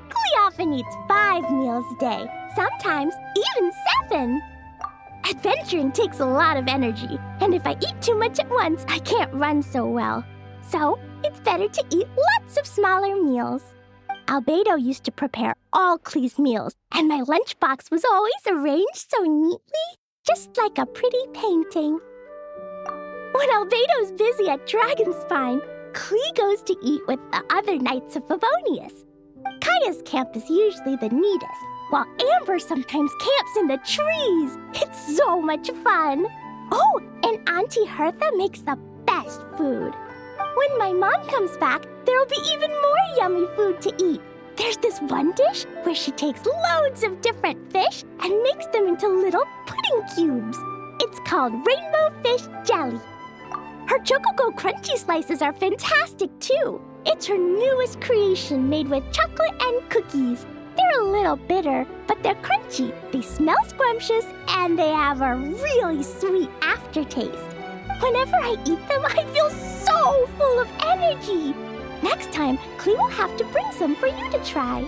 S3: Klee often eats 5 meals a day, sometimes even 7. Adventuring takes a lot of energy, and if I eat too much at once, I can't run so well. So, it's better to eat lots of smaller meals. Albedo used to prepare all Klee's meals, and my lunchbox was always arranged so neatly, just like a pretty painting. When Albedo's busy at Dragonspine, Klee goes to eat with the other Knights of Favonius. Kaya's camp is usually the neatest, while Amber sometimes camps in the trees. It's so much fun. Oh, and Auntie Hertha makes the best food. When my mom comes back, there'll be even more yummy food to eat. There's this one dish where she takes loads of different fish and makes them into little pudding cubes. It's called Rainbow Fish Jelly. Her Chococo Crunchy slices are fantastic, too. It's her newest creation made with chocolate and cookies. They're a little bitter, but they're crunchy. They smell scrumptious, and they have a really sweet aftertaste. Whenever I eat them, I feel so full of energy. Next time, Klee will have to bring some for you to try.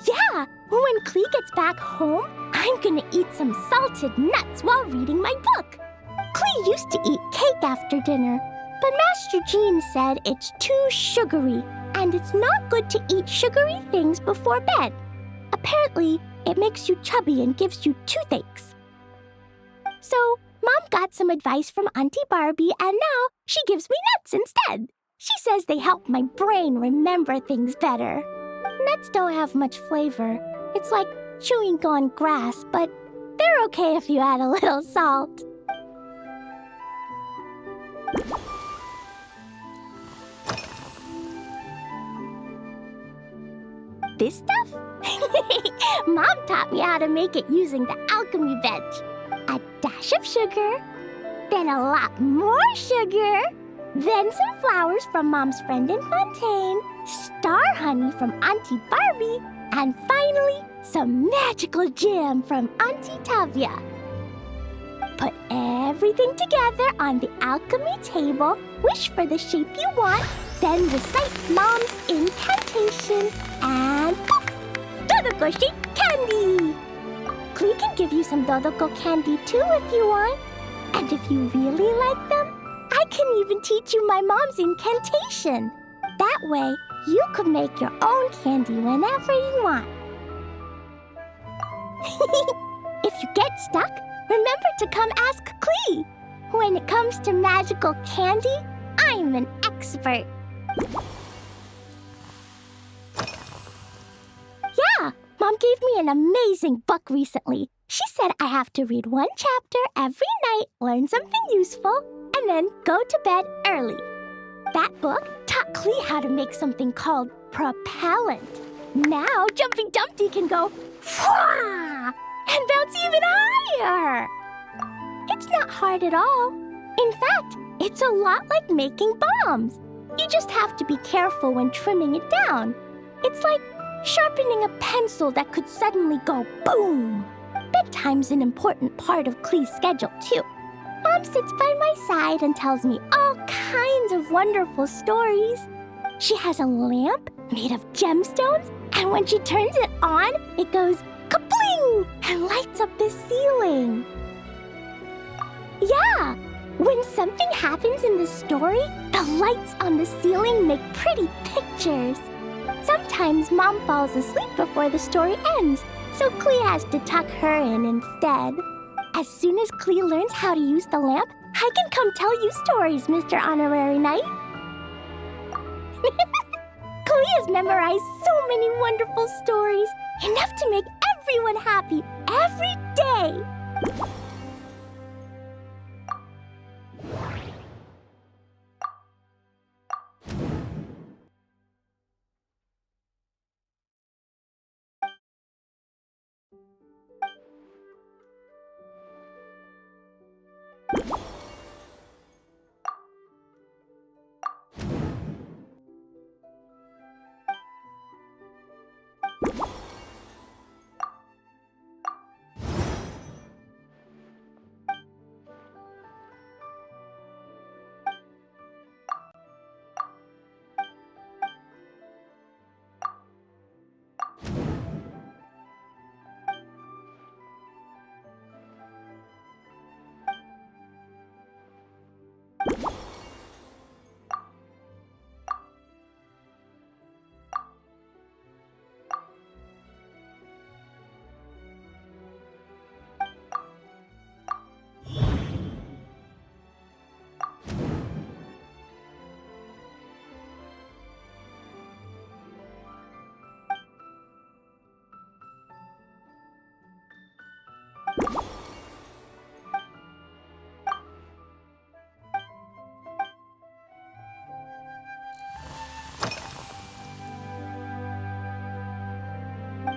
S3: Yeah, when Klee gets back home, I'm gonna eat some salted nuts while reading my book. Klee used to eat cake after dinner, but Master Jean said it's too sugary, and it's not good to eat sugary things before bed. Apparently, it makes you chubby and gives you toothaches. So, Mom got some advice from Auntie Barbie, and now she gives me nuts instead. She says they help my brain remember things better. Nuts don't have much flavor. It's like chewing on grass, but they're okay if you add a little salt. This stuff? Mom taught me how to make it using the alchemy bench. A dash of sugar, then a lot more sugar, then some flowers from Mom's friend in Fontaine, star honey from Auntie Barbie, and finally, some magical jam from Auntie Tavia. Put everything together on the alchemy table, wish for the shape you want, then recite Mom's incantation, and poof! Dodoko-shaped candy! Klee can give you some Dodoko candy too if you want. And if you really like them, I can even teach you my mom's incantation. That way, you could make your own candy whenever you want. If you get stuck, remember to come ask Klee. When it comes to magical candy, I'm an expert. Yeah, Mom gave me an amazing book recently. She said I have to read one chapter every night, learn something useful, and then go to bed early. That book taught Klee how to make something called propellant. Now Jumpy Dumpty can go Fwah! And bounce even higher. It's not hard at all. In fact, it's a lot like making bombs. You just have to be careful when trimming it down. It's like sharpening a pencil that could suddenly go boom. Bedtime's an important part of Klee's schedule, too. Mom sits by my side and tells me all kinds of wonderful stories. She has a lamp made of gemstones, and when she turns it on, it goes kapling and lights up the ceiling. Yeah, when something happens in the story, the lights on the ceiling make pretty pictures. Sometimes Mom falls asleep before the story ends, so Klee has to tuck her in instead. As soon as Klee learns how to use the lamp, I can come tell you stories, Mr. Honorary Knight. Klee has memorized so many wonderful stories, enough to make everyone happy every day.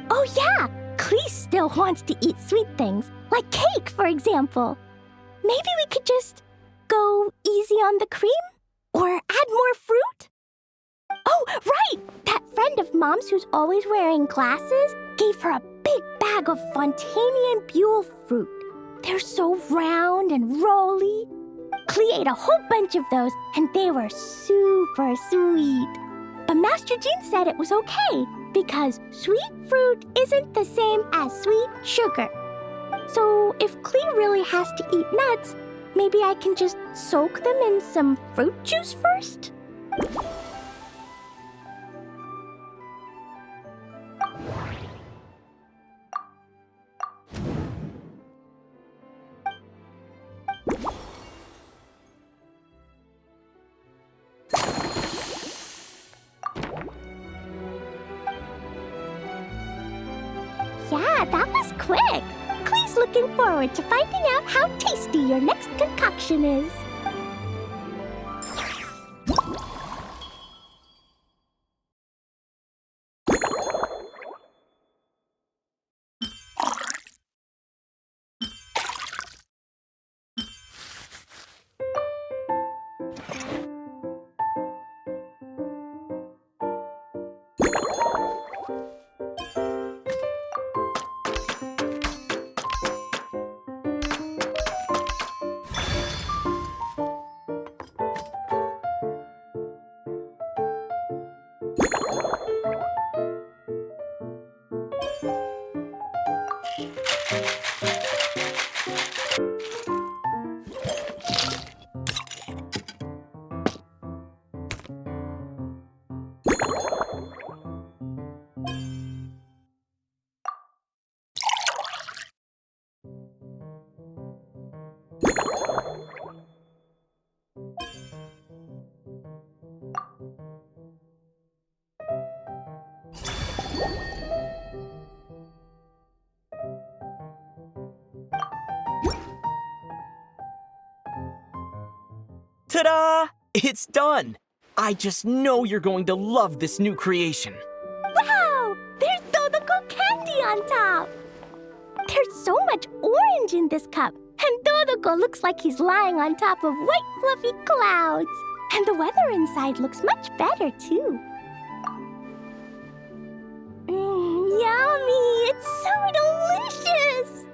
S3: Oh yeah! Klee still wants to eat sweet things, like cake, for example. Maybe we could just go easy on the cream? Or add more fruit? Oh, right! That friend of Mom's who's always wearing glasses gave her a big bag of Fontanian Buell fruit. They're so round and rolly. Klee ate a whole bunch of those, and they were super sweet. But Master Jean said it was okay, because sweet fruit isn't the same as sweet sugar. So if Klee really has to eat nuts, maybe I can just soak them in some fruit juice first? Yeah, that was quick. Klee's looking forward to finding out how tasty your next concoction is.
S6: Ta-da! It's done! I just know you're going to love this new creation.
S3: Wow! There's Dodoko candy on top! There's so much orange in this cup, and Dodoko looks like he's lying on top of white fluffy clouds. And the weather inside looks much better, too. Yummy! It's so delicious!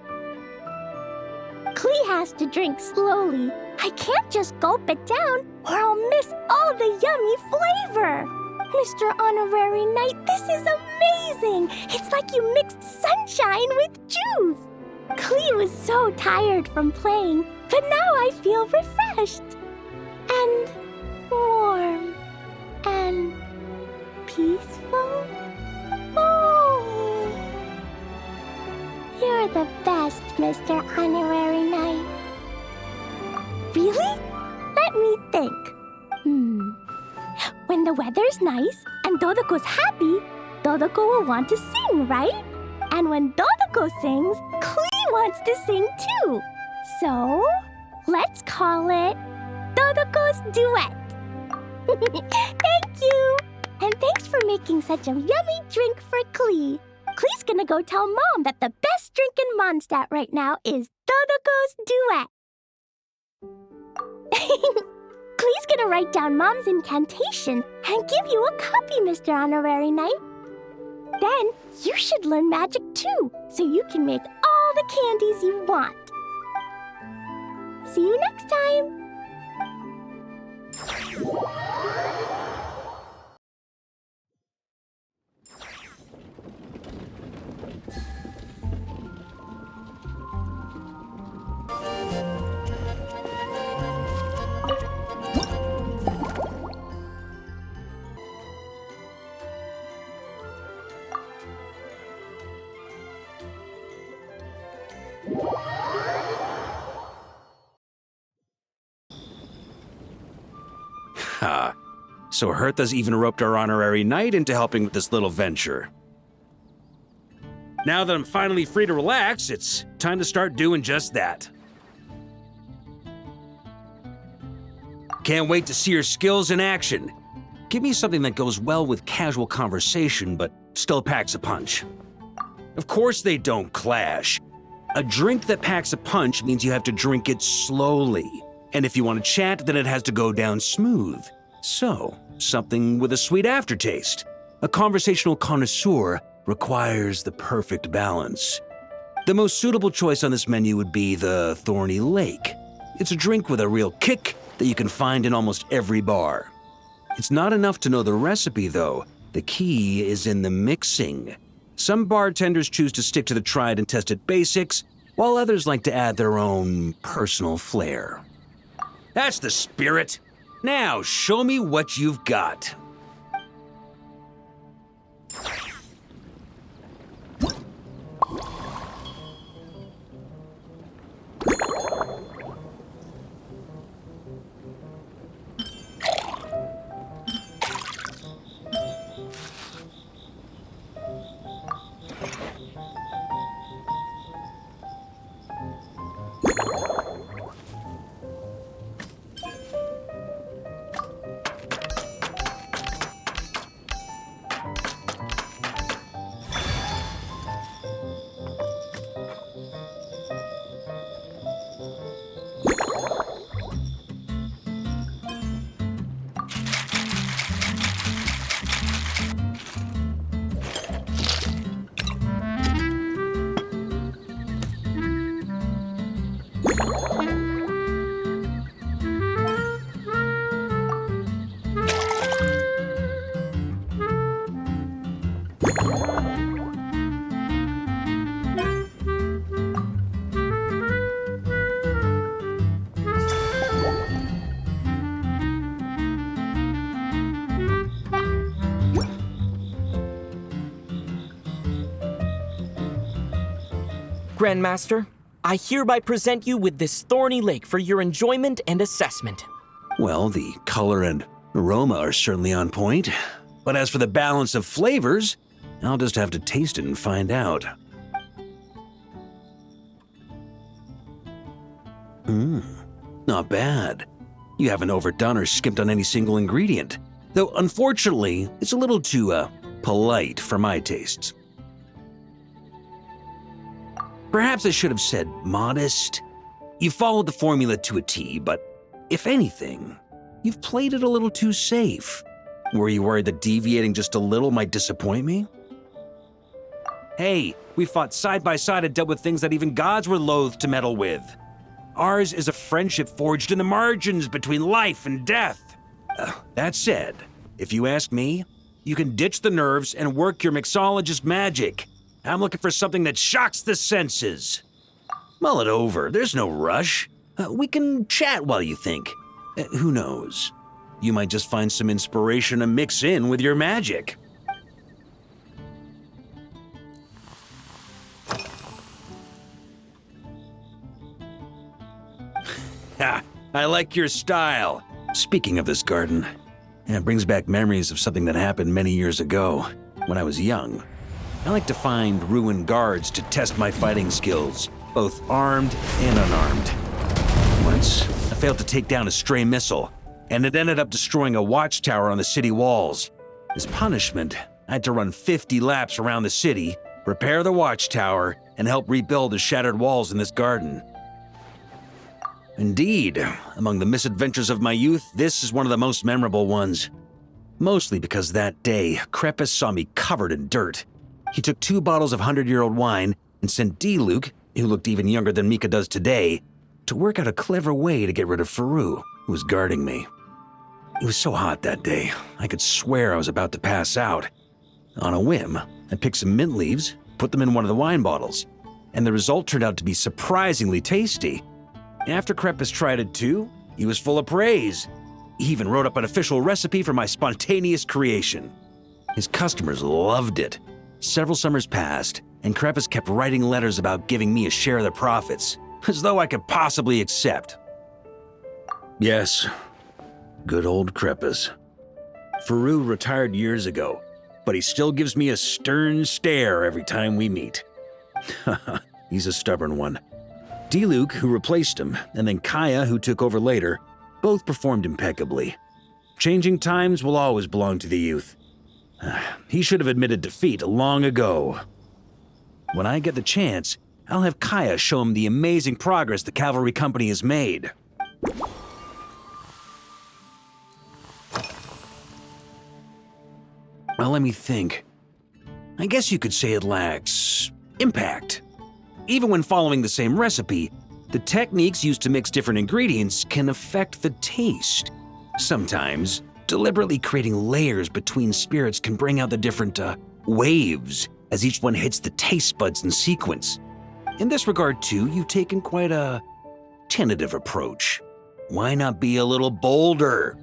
S3: Klee has to drink slowly. I can't just gulp it down, or I'll miss all the yummy flavor. Mr. Honorary Knight, this is amazing! It's like you mixed sunshine with juice. Klee was so tired from playing, but now I feel refreshed. And warm. And peaceful. Oh, you're the best. best, Mr. Honorary Knight. Really? Let me think. When the weather's nice and Dodoko's happy, Dodoko will want to sing, right? And when Dodoko sings, Klee wants to sing too. So, let's call it Dodoko's Duet. Thank you! And thanks for making such a yummy drink for Klee. Klee's gonna go tell Mom that the best drink in Mondstadt right now is Dodoko's Duet. Klee's gonna write down Mom's incantation and give you a copy, Mr. Honorary Knight. Then you should learn magic too, so you can make all the candies you want. See you next time!
S9: So Hertha's even roped our honorary knight into helping with this little venture. Now that I'm finally free to relax, it's time to start doing just that. Can't wait to see your skills in action. Give me something that goes well with casual conversation, but still packs a punch. Of course they don't clash. A drink that packs a punch means you have to drink it slowly. And if you want to chat, then it has to go down smooth. So, something with a sweet aftertaste. A conversational connoisseur requires the perfect balance. The most suitable choice on this menu would be the Thorny Lake. It's a drink with a real kick that you can find in almost every bar. It's not enough to know the recipe, though. The key is in the mixing. Some bartenders choose to stick to the tried and tested basics, while others like to add their own personal flair. That's the spirit! Now, show me what you've got.
S6: Grandmaster, I hereby present you with this Thorny Lake for your enjoyment and assessment.
S9: Well, the color and aroma are certainly on point. But as for the balance of flavors, I'll just have to taste it and find out. Not bad. You haven't overdone or skimped on any single ingredient. Though, unfortunately, it's a little too, polite for my tastes. Perhaps I should have said modest. You followed the formula to a T, but if anything, you've played it a little too safe. Were you worried that deviating just a little might disappoint me? Hey, we fought side by side and dealt with things that even gods were loath to meddle with. Ours is a friendship forged in the margins between life and death. That said, if you ask me, you can ditch the nerves and work your mixologist magic. I'm looking for something that shocks the senses. Mull it over, there's no rush. We can chat while you think. Who knows? You might just find some inspiration to mix in with your magic. Ha! I like your style. Speaking of this garden, it brings back memories of something that happened many years ago, when I was young. I like to find ruined guards to test my fighting skills, both armed and unarmed. Once, I failed to take down a stray missile, and it ended up destroying a watchtower on the city walls. As punishment, I had to run 50 laps around the city, repair the watchtower, and help rebuild the shattered walls in this garden. Indeed, among the misadventures of my youth, this is one of the most memorable ones. Mostly because that day, Crepus saw me covered in dirt. He took 2 bottles of 100-year-old wine and sent D-Luke, who looked even younger than Mika does today, to work out a clever way to get rid of Faru, who was guarding me. It was so hot that day, I could swear I was about to pass out. On a whim, I picked some mint leaves, put them in one of the wine bottles, and the result turned out to be surprisingly tasty. After Crepus tried it too, he was full of praise. He even wrote up an official recipe for my spontaneous creation. His customers loved it. Several summers passed, and Crepus kept writing letters about giving me a share of the profits, as though I could possibly accept. Yes, good old Crepus. Faru retired years ago, but he still gives me a stern stare every time we meet. He's a stubborn one. D-Luke, who replaced him, and then Kaya, who took over later, both performed impeccably. Changing times will always belong to the youth. He should have admitted defeat long ago. When I get the chance, I'll have Kaya show him the amazing progress the cavalry company has made. Well, let me think. I guess you could say it lacks impact. Even when following the same recipe, the techniques used to mix different ingredients can affect the taste. Sometimes, deliberately creating layers between spirits can bring out the different waves as each one hits the taste buds in sequence. In this regard, too, you've taken quite a tentative approach. Why not be a little bolder?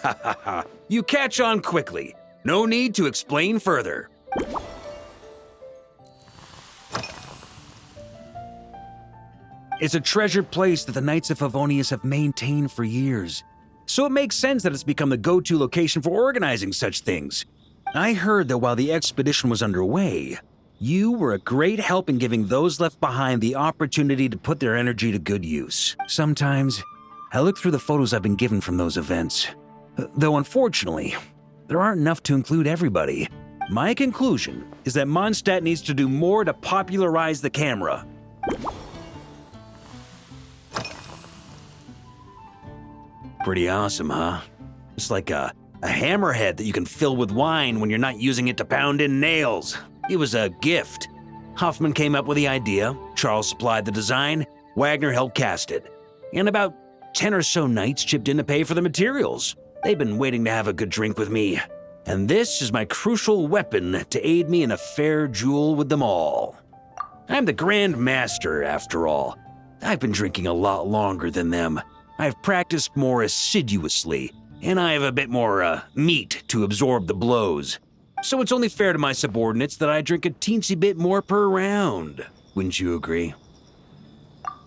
S9: Ha ha ha, you catch on quickly. No need to explain further. It's a treasured place that the Knights of Favonius have maintained for years, so it makes sense that it's become the go-to location for organizing such things. I heard that while the expedition was underway, you were a great help in giving those left behind the opportunity to put their energy to good use. Sometimes, I look through the photos I've been given from those events. Though unfortunately, there aren't enough to include everybody. My conclusion is that Mondstadt needs to do more to popularize the camera. Pretty awesome, huh? It's like a hammerhead that you can fill with wine when you're not using it to pound in nails. It was a gift. Hoffman came up with the idea, Charles supplied the design, Wagner helped cast it. And about 10 or so knights chipped in to pay for the materials. They've been waiting to have a good drink with me. And this is my crucial weapon to aid me in a fair duel with them all. I'm the Grand Master, after all. I've been drinking a lot longer than them. I've practiced more assiduously, and I have a bit more meat to absorb the blows. So it's only fair to my subordinates that I drink a teensy bit more per round. Wouldn't you agree?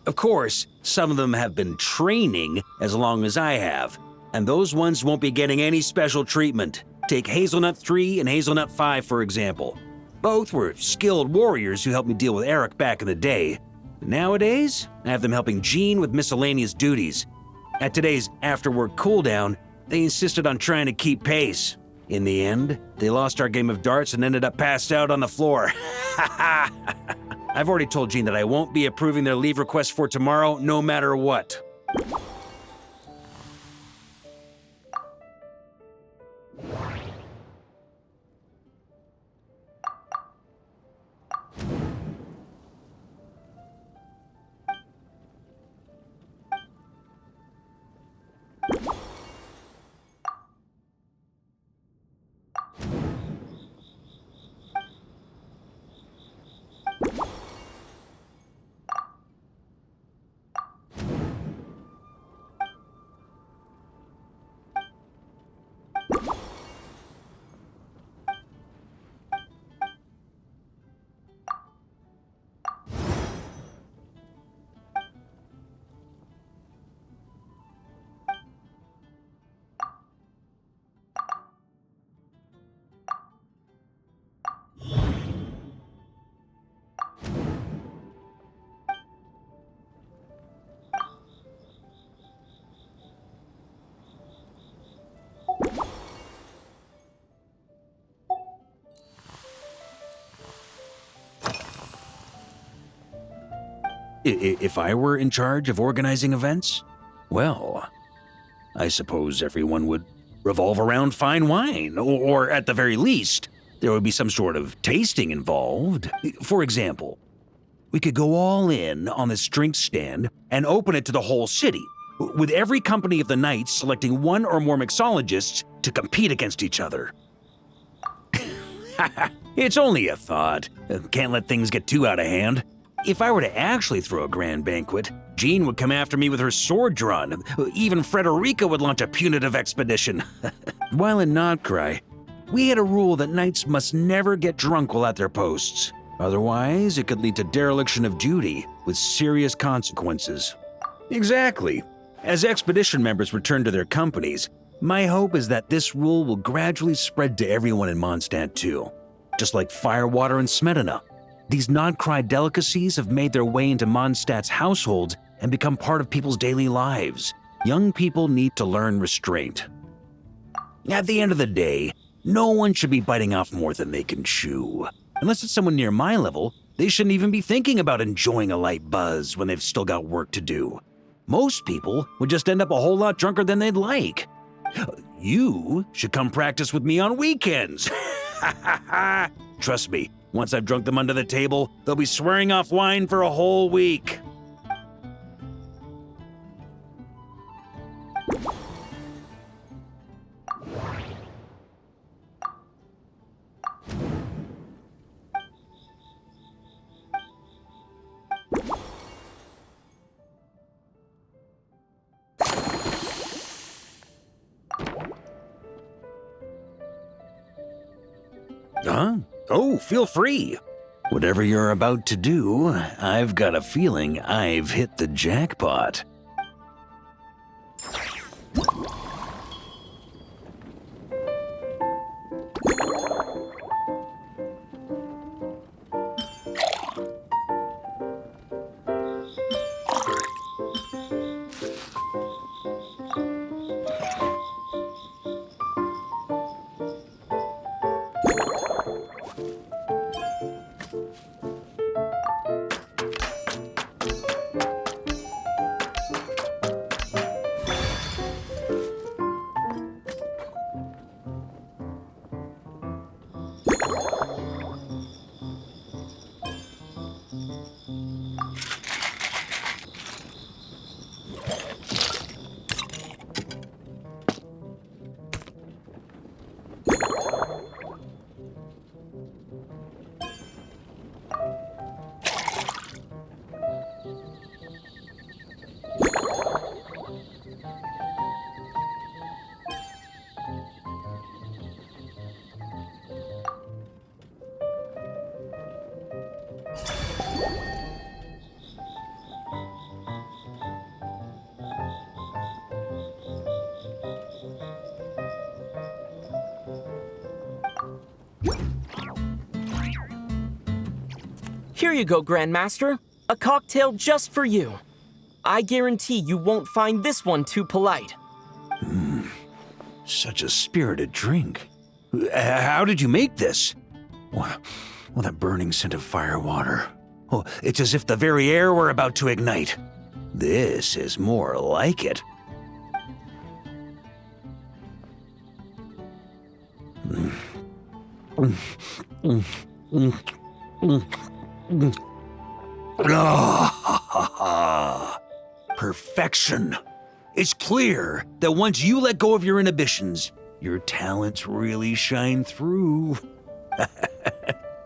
S9: Of course, some of them have been training as long as I have, and those ones won't be getting any special treatment. Take Hazelnut 3 and Hazelnut 5, for example. Both were skilled warriors who helped me deal with Eric back in the day. Nowadays, I have them helping Jean with miscellaneous duties. At today's after-work cooldown, they insisted on trying to keep pace. In the end, they lost our game of darts and ended up passed out on the floor. I've already told Jean that I won't be approving their leave request for tomorrow, no matter what. If I were in charge of organizing events? Well, I suppose everyone would revolve around fine wine, or at the very least, there would be some sort of tasting involved. For example, we could go all in on this drink stand and open it to the whole city, with every company of the Knights selecting one or more mixologists to compete against each other. It's only a thought. Can't let things get too out of hand. If I were to actually throw a grand banquet, Jean would come after me with her sword drawn. Even Frederica would launch a punitive expedition. While in Nodcry, we had a rule that knights must never get drunk while at their posts. Otherwise, it could lead to dereliction of duty with serious consequences. Exactly. As expedition members return to their companies, my hope is that this rule will gradually spread to everyone in Mondstadt too. Just like firewater and Smedina. These Nodcry delicacies have made their way into Mondstadt's households and become part of people's daily lives. Young people need to learn restraint. At the end of the day, no one should be biting off more than they can chew. Unless it's someone near my level, they shouldn't even be thinking about enjoying a light buzz when they've still got work to do. Most people would just end up a whole lot drunker than they'd like. You should come practice with me on weekends. Trust me, once I've drunk them under the table, they'll be swearing off wine for a whole week. Huh? Oh, feel free. Whatever you're about to do, I've got a feeling I've hit the jackpot.
S6: Here you go, Grandmaster. A cocktail just for you. I guarantee you won't find this one too polite.
S9: Such a spirited drink. How did you make this? Well, that burning scent of firewater. Oh, it's as if the very air were about to ignite. This is more like it. Perfection. It's clear that once you let go of your inhibitions, your talents really shine through.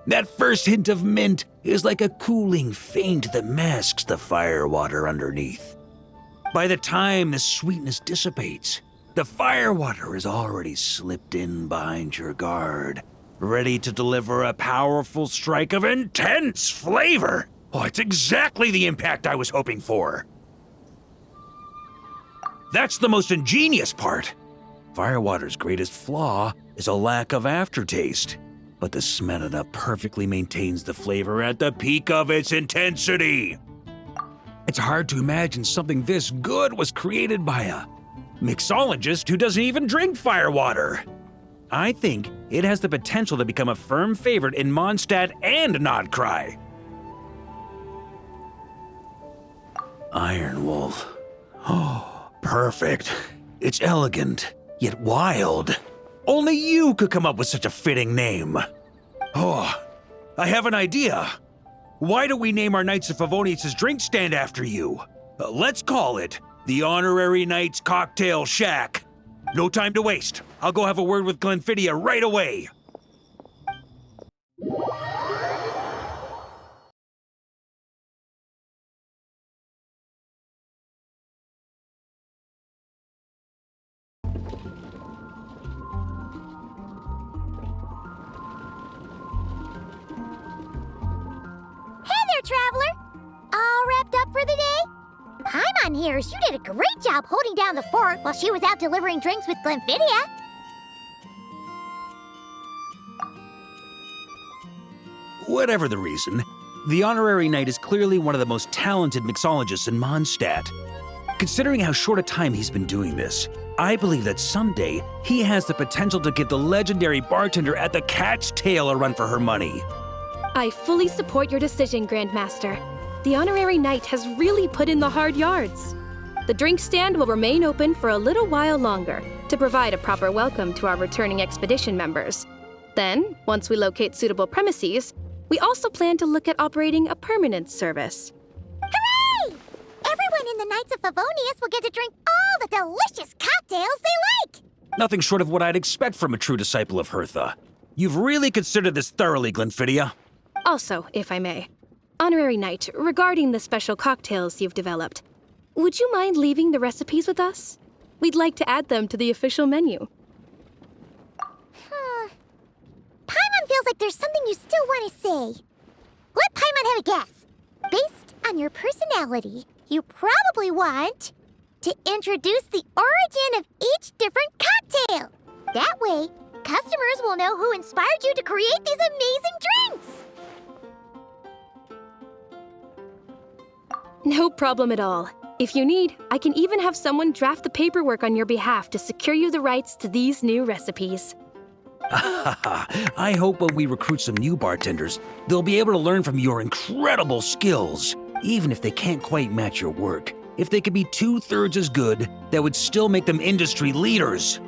S9: That first hint of mint is like a cooling feint that masks the firewater underneath. By the time the sweetness dissipates, the firewater is already slipped in behind your guard, ready to deliver a powerful strike of intense flavor. Oh, it's exactly the impact I was hoping for. That's the most ingenious part. Firewater's greatest flaw is a lack of aftertaste, but the Smedina perfectly maintains the flavor at the peak of its intensity. It's hard to imagine something this good was created by a mixologist who doesn't even drink firewater. I think it has the potential to become a firm favorite in Mondstadt and Nodcry. Iron Wolf. Oh, perfect. It's elegant, yet wild. Only you could come up with such a fitting name. Oh, I have an idea. Why don't we name our Knights of Favonius' drink stand after you? Let's call it the Honorary Knights Cocktail Shack. No time to waste. I'll go have a word with Glenfiddia right away.
S3: Hey there, Traveler! All wrapped up for the day? Paimon hears you did a great job holding down the fort while she was out delivering drinks with Glenfiddia.
S9: Whatever the reason, the Honorary Knight is clearly one of the most talented mixologists in Mondstadt. Considering how short a time he's been doing this, I believe that someday he has the potential to give the legendary bartender at the Cat's Tail a run for her money.
S2: I fully support your decision, Grandmaster. The Honorary Knight has really put in the hard yards. The drink stand will remain open for a little while longer to provide a proper welcome to our returning expedition members. Then, once we locate suitable premises, we also plan to look at operating a permanent service.
S3: Hooray! Everyone in the Knights of Favonius will get to drink all the delicious cocktails they like!
S9: Nothing short of what I'd expect from a true disciple of Hertha. You've really considered this thoroughly, Glenfiddia.
S2: Also, if I may, Honorary Knight, regarding the special cocktails you've developed, would you mind leaving the recipes with us? We'd like to add them to the official menu.
S3: Paimon feels like there's something you still want to say. Let Paimon have a guess. Based on your personality, you probably want to introduce the origin of each different cocktail. That way, customers will know who inspired you to create these amazing drinks.
S2: No problem at all. If you need, I can even have someone draft the paperwork on your behalf to secure you the rights to these new recipes.
S9: I hope when we recruit some new bartenders, they'll be able to learn from your incredible skills. Even if they can't quite match your work, if they could be 2/3 as good, that would still make them industry leaders.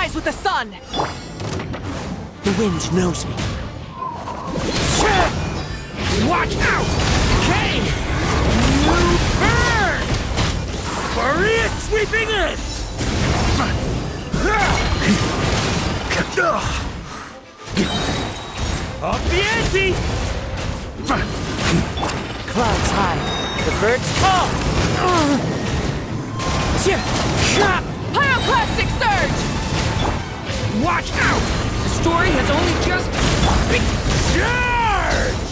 S6: rise with the sun!
S10: The wind knows me.
S9: Watch out! Kane! You burn! Maria sweeping in! Up the ante!
S10: Clouds high. The birds call.
S6: Pyroclastic surge!
S9: Watch out!
S6: The story has only just
S9: Charge!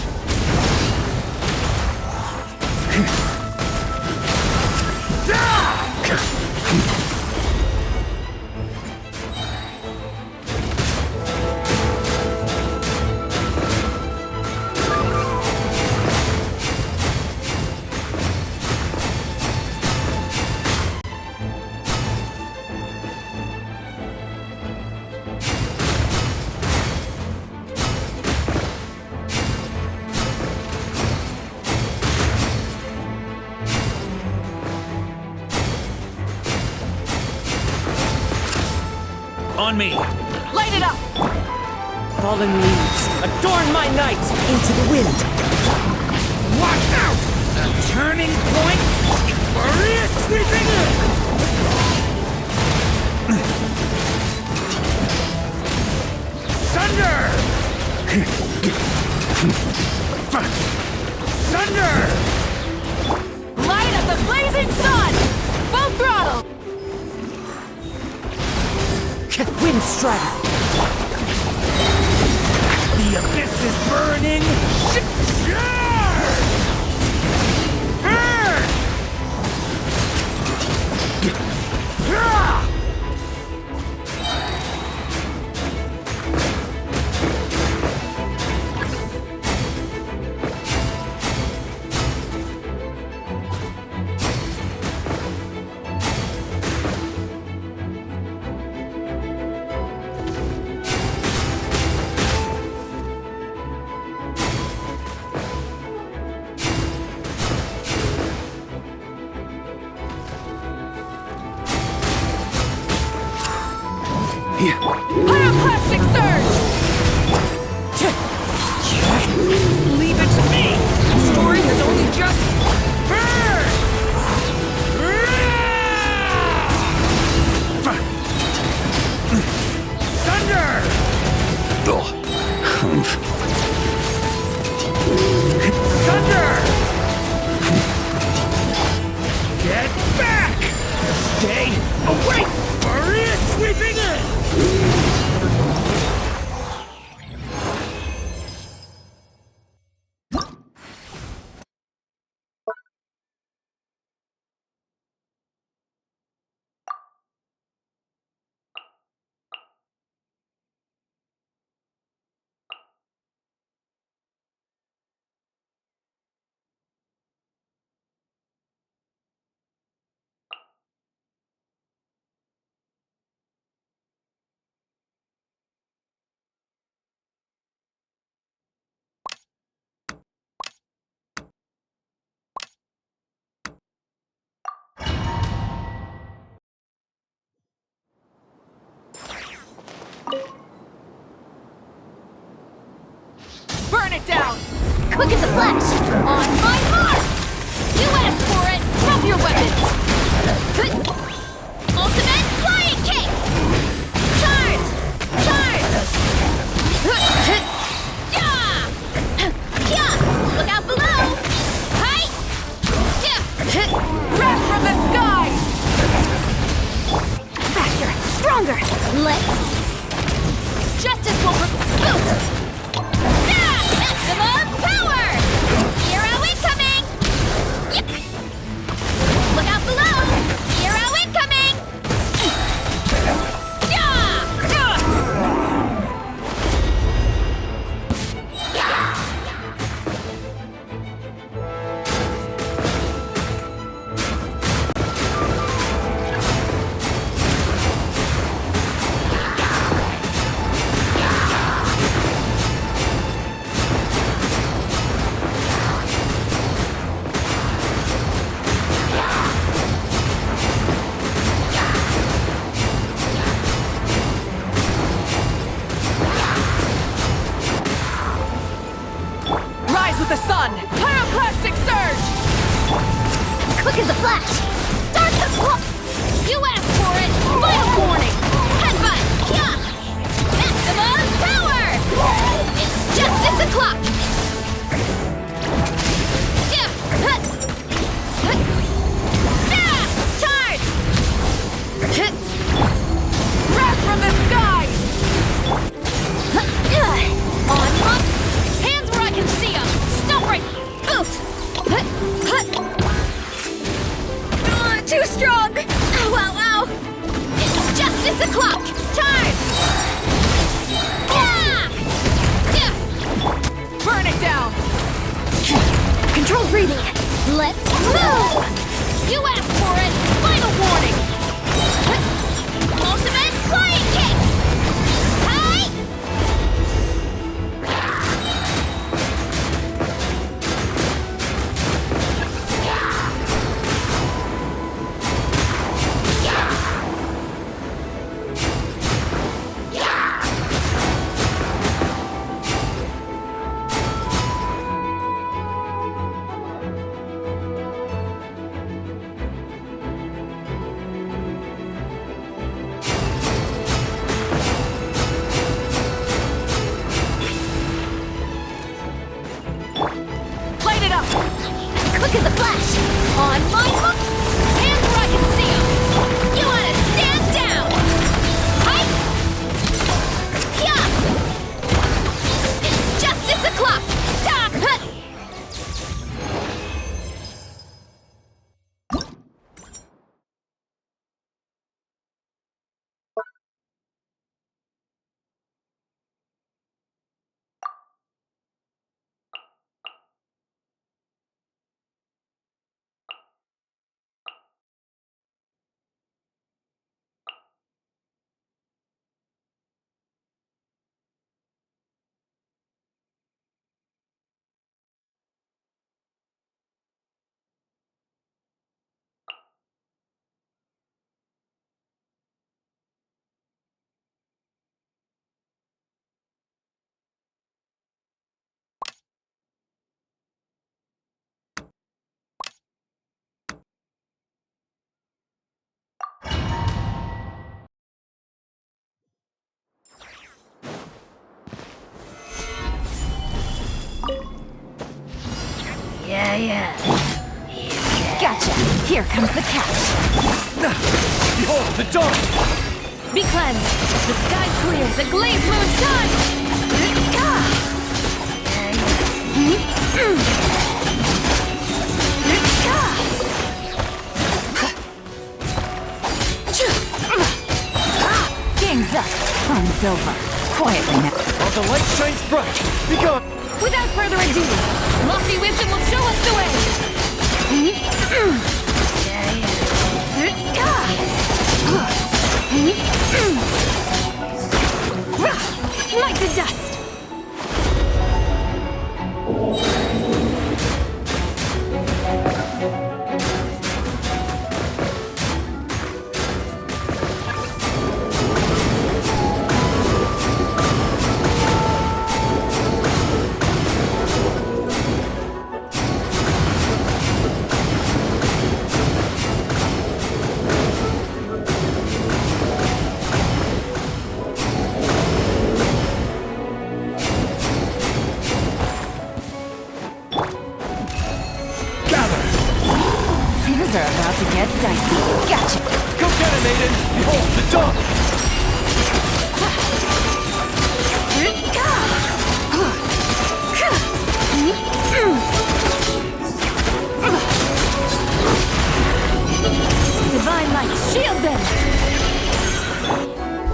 S9: On me!
S6: light it up!
S10: Fallen leaves adorn my night into the wind.
S9: Watch out! A turning point! Maria sweeping in! Thunder! Thunder!
S6: Light of the blazing sun! Full throttle!
S10: Wind strike.
S9: The abyss is burning! Charge! Burn!
S6: Pyroclastic surge! Leave it to me! The story has only just
S9: Thunder! Thunder! Get back! Stay away! Maria sweeping in!
S6: burn it down!
S3: Quick as a flash! On my mark! You asked for it! Drop your weapons! Ultimate flying kick! Charge! Charge! Look out below! Hi!
S6: Wrath from the sky!
S3: Faster! Stronger! Let's... Justice will boost! Maximum power! Hero incoming! Look out below! Hero incoming!
S8: Gotcha. Here comes the catch.
S10: Behold the dawn!
S8: Be cleansed. The sky's clear. The glazed moon shines. Game's up. Fun's over. Quietly now.
S10: While the light shines bright, be gone!
S8: Without further ado, lofty wisdom will show us the way. Smite the dust. Things are about to get dicey. Gotcha.
S10: Go get it, maiden! Behold the dawn!
S8: Divine light, shield them!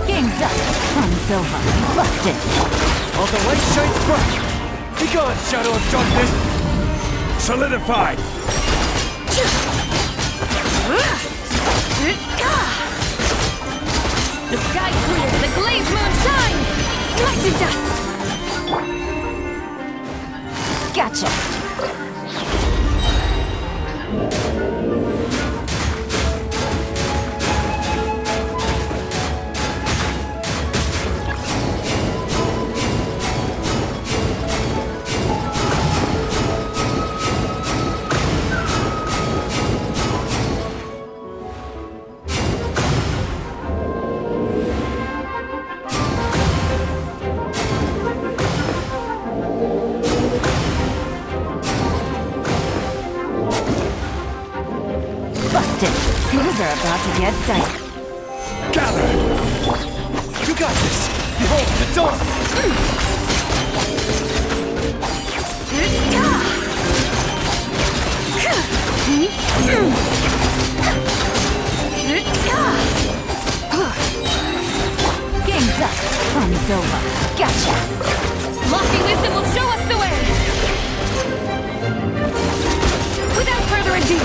S8: Game's up. Fun's over. Busted.
S10: While the light shines bright, be gone, shadow of darkness!
S9: Solidified!
S8: The sky clear, the glazed moon shines! Smite the dust! Gotcha! Things are about to get dicey.
S10: Gather! You got this! Behold the dawn!
S8: Game's up. Fun's over. Gotcha. Lofty wisdom will show us the way. Without further ado.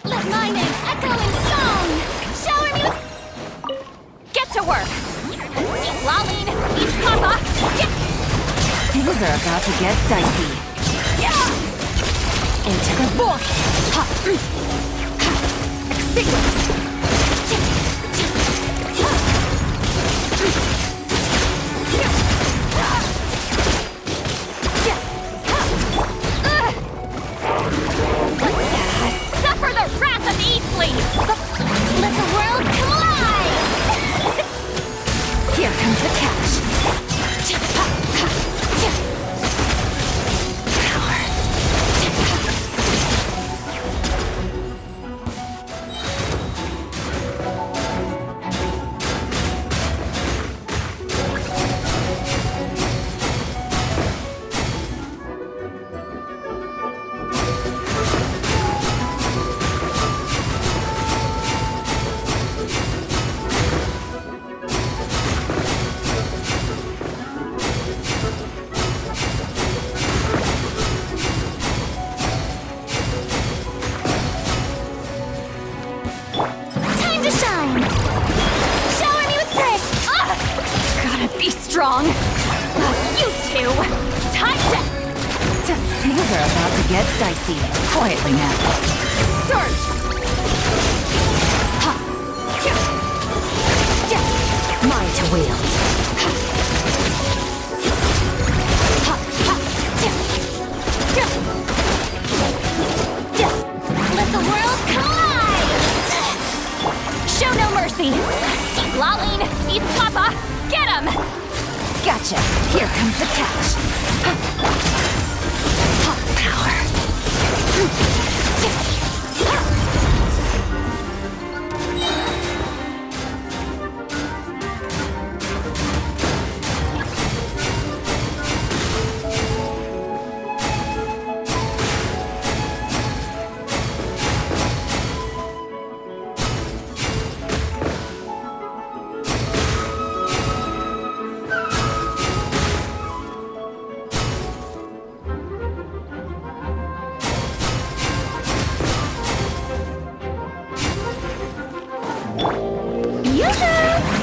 S3: Let my name echo in song! Shower me with...
S8: Get to work.
S3: Lolleen, each papa!
S8: Things are about to get dicey. Into the void. Extinguish.
S3: Suffer the wrath of Eastleaf! Let the world collide!
S8: Here comes the catch.
S2: Time to...
S8: Things are about to get dicey. Quietly now.
S2: Surge!
S8: Mine to wield.
S3: Let the world collide!
S2: Show no mercy! Lolling, eat Papa! Get him!
S8: Gotcha. Here comes the catch. Power.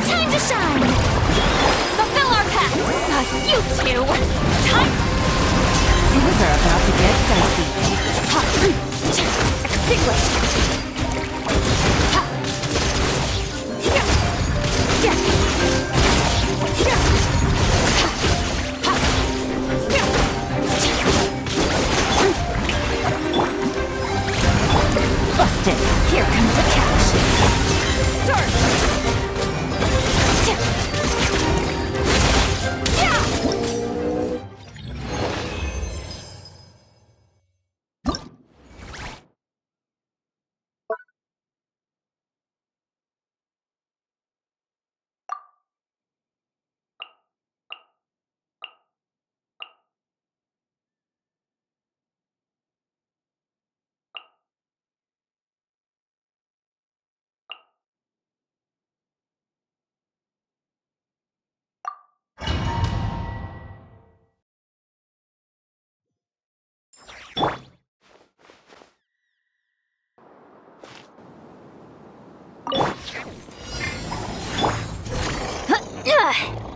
S3: Time to shine!
S2: Fulfill our pact! You two! Time to...
S8: Things are about to get dicey.
S2: Extinguish!
S8: Busted. Here comes the catch.
S2: Surge!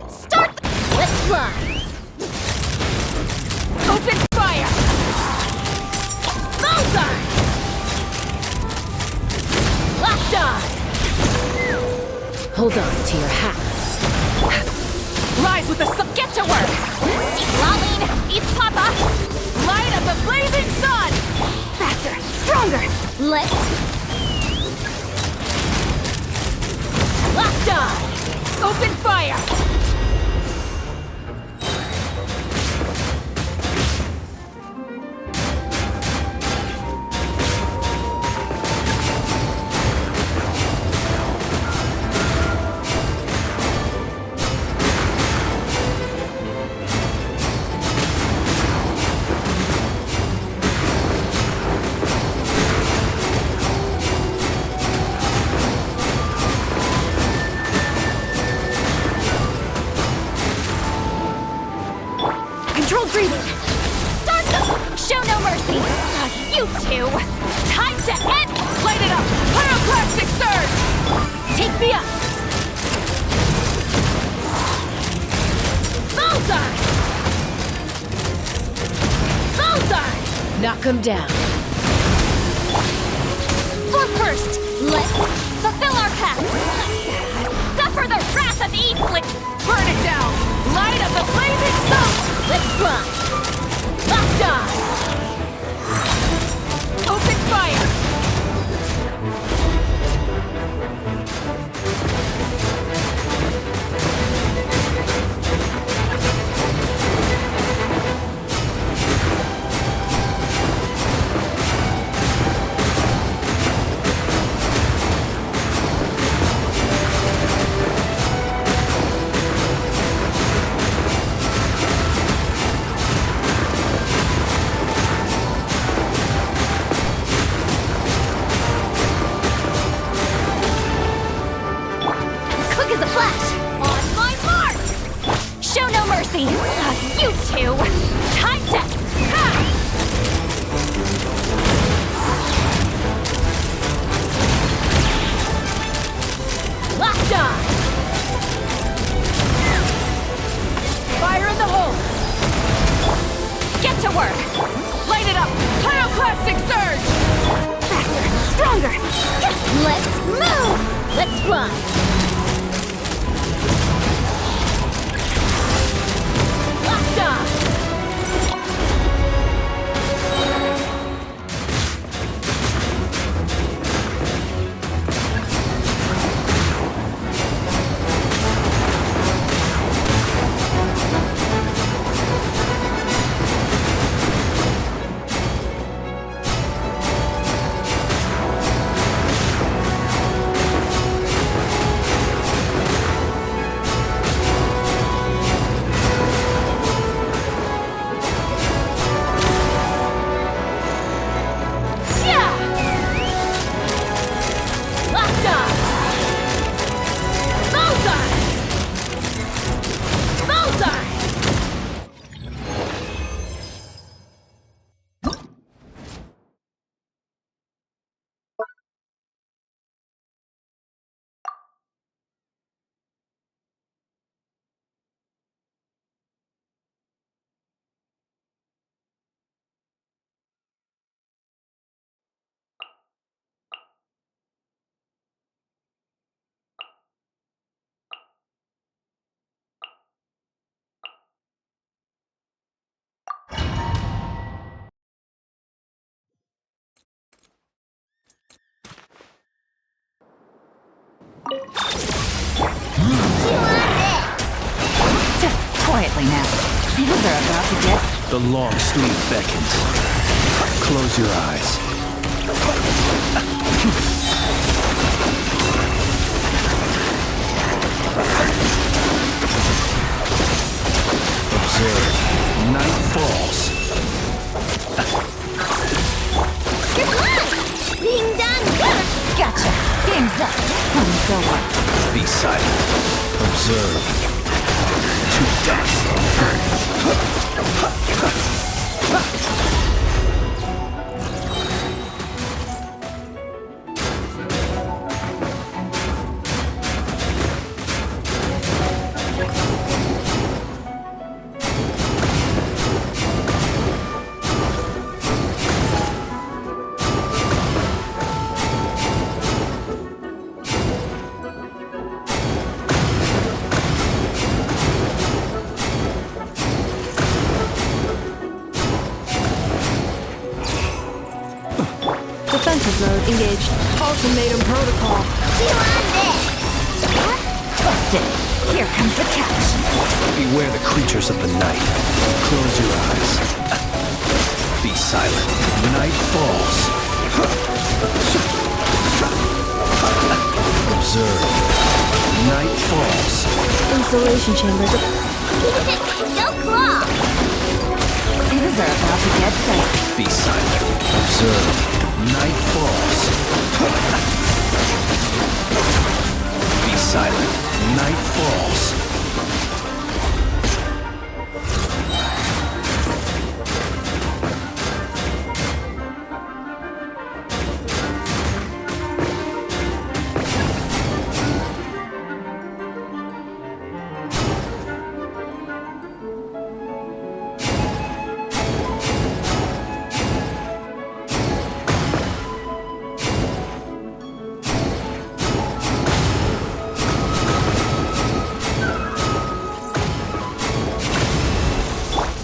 S3: Start the... Let's fly!
S2: Open fire!
S3: Bullseye!
S2: Locked on!
S8: Hold on to your hats.
S2: Rise with the sun! Get to work! Lolling, eat Papa! Light of the blazing sun! Faster! Stronger!
S3: Let's...
S2: Locked on! Open fire! Controlled breathing! Start the... Show no mercy! You two! Time to end! Light it up! Pyroclastic surge! Take me up! Bullseye! Bullseye!
S8: Knock him down.
S2: Float first! Let's fulfill our pact! Suffer the wrath of Eatlet! Burn it down! Light of the blazing sun! Let's fly! Locked on! Open fire! work! Light it up! Pyroclastic surge! Faster! Stronger!
S3: Let's move! Let's fly!
S2: Locked on!
S8: Quietly now. Things are about to get...
S11: The long sleeve beckons. Close your eyes. Observe. Night falls.
S3: Good luck! Ding dong!
S8: Gotcha! Game's up! Fun's over.
S11: Be silent. Observe. To dust.
S2: Defensive mode engaged. Ultimatum protocol.
S3: Chew on this!
S8: Busted! Here comes the catch!
S11: Beware the creatures of the night. Close your eyes. Be silent. Night falls. Observe. Night falls.
S2: Installation chamber.
S3: Don't claw!
S8: Things are about to get dicey.
S11: Be silent. Observe. Night falls. Be silent. Night falls.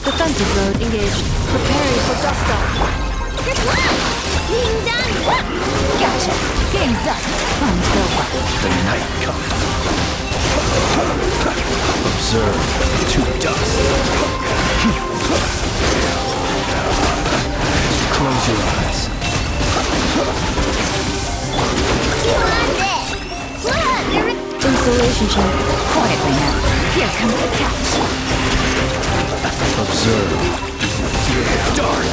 S2: Defensive mode engaged. Preparing for dust up.
S3: Good luck! Ding dong!
S8: Gotcha! Game's up! Fun's over.
S11: The night comes. Observe. To dust. Close your eyes.
S3: Chew on this! Look!
S2: Installation chamber.
S8: Quietly now. Here comes the catch!
S11: Observe. Dark.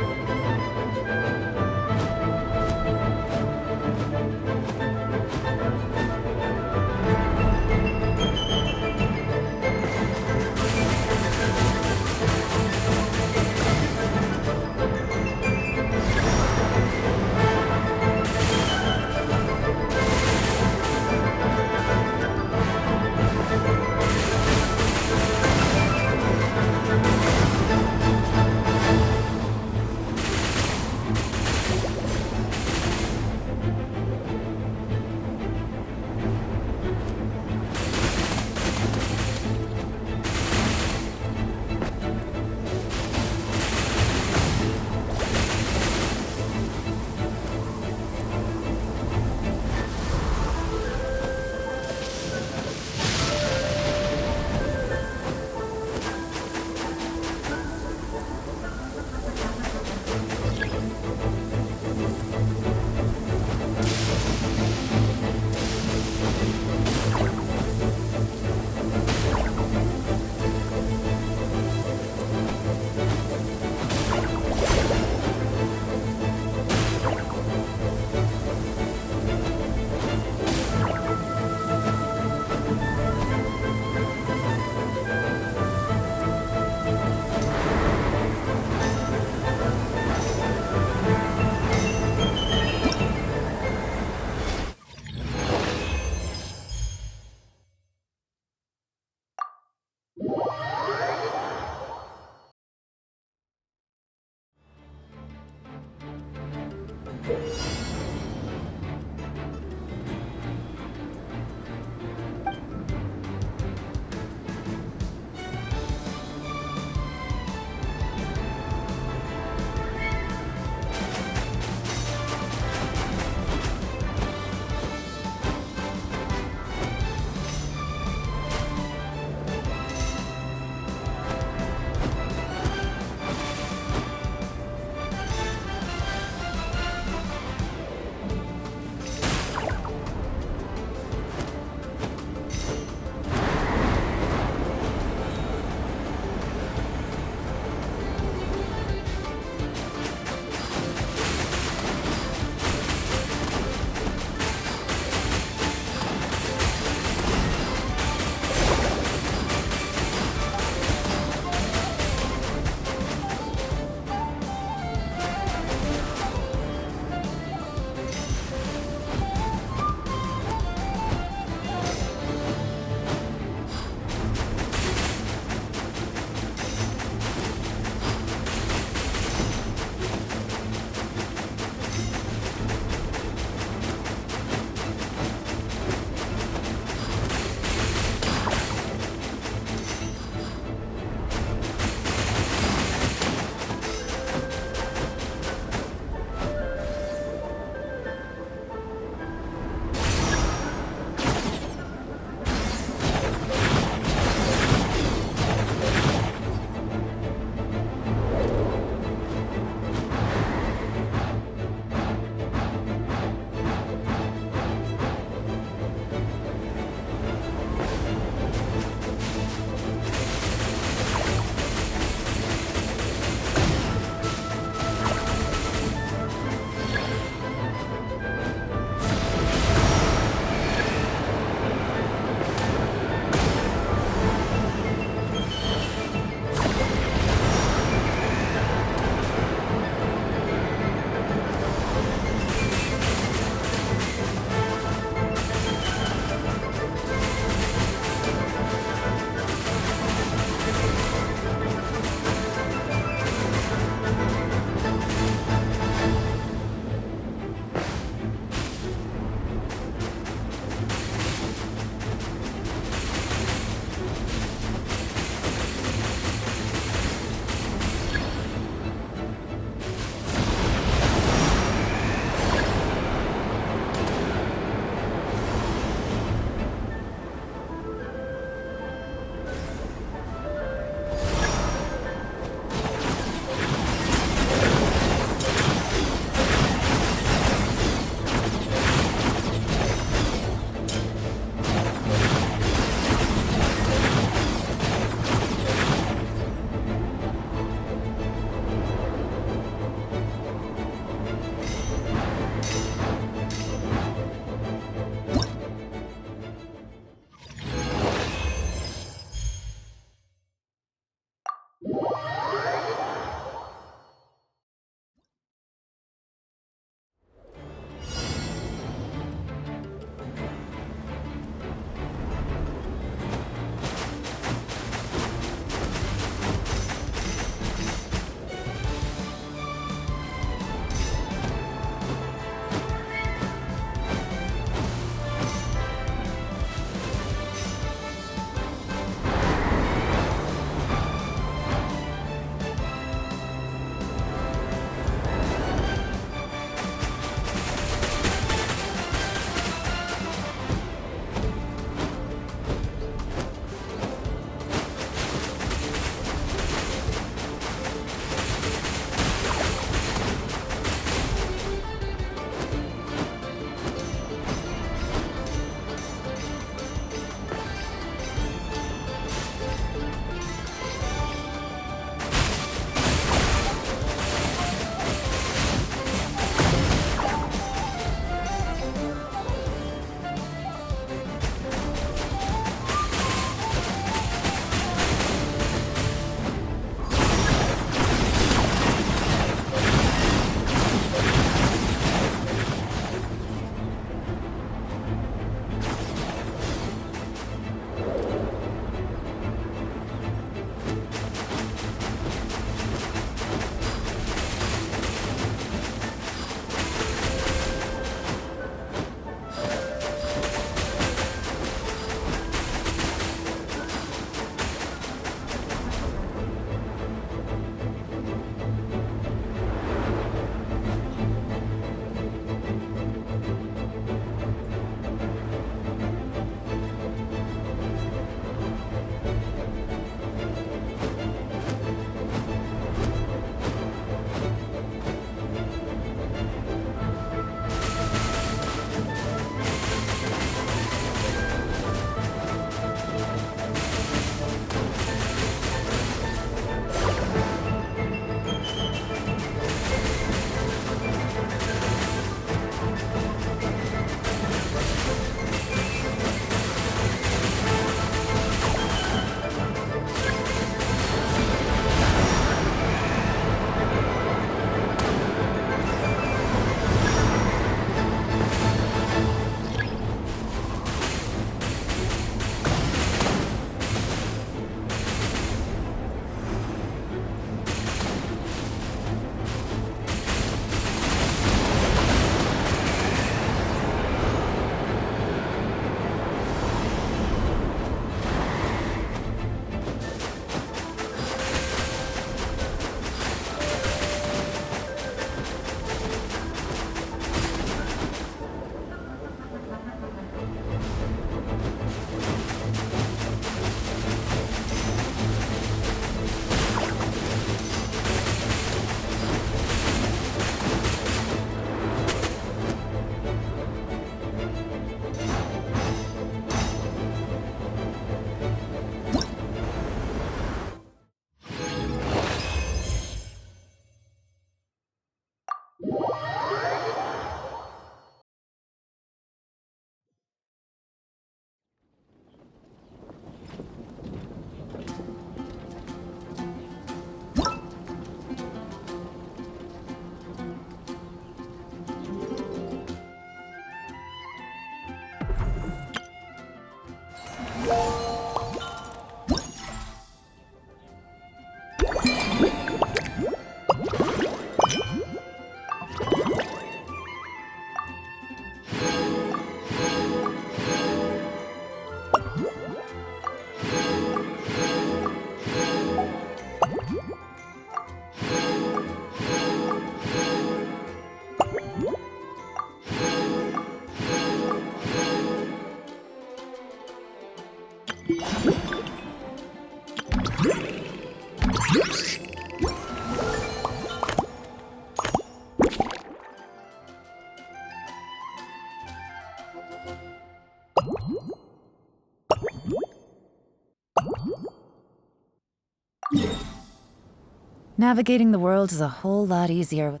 S8: Navigating the world is a whole lot easier with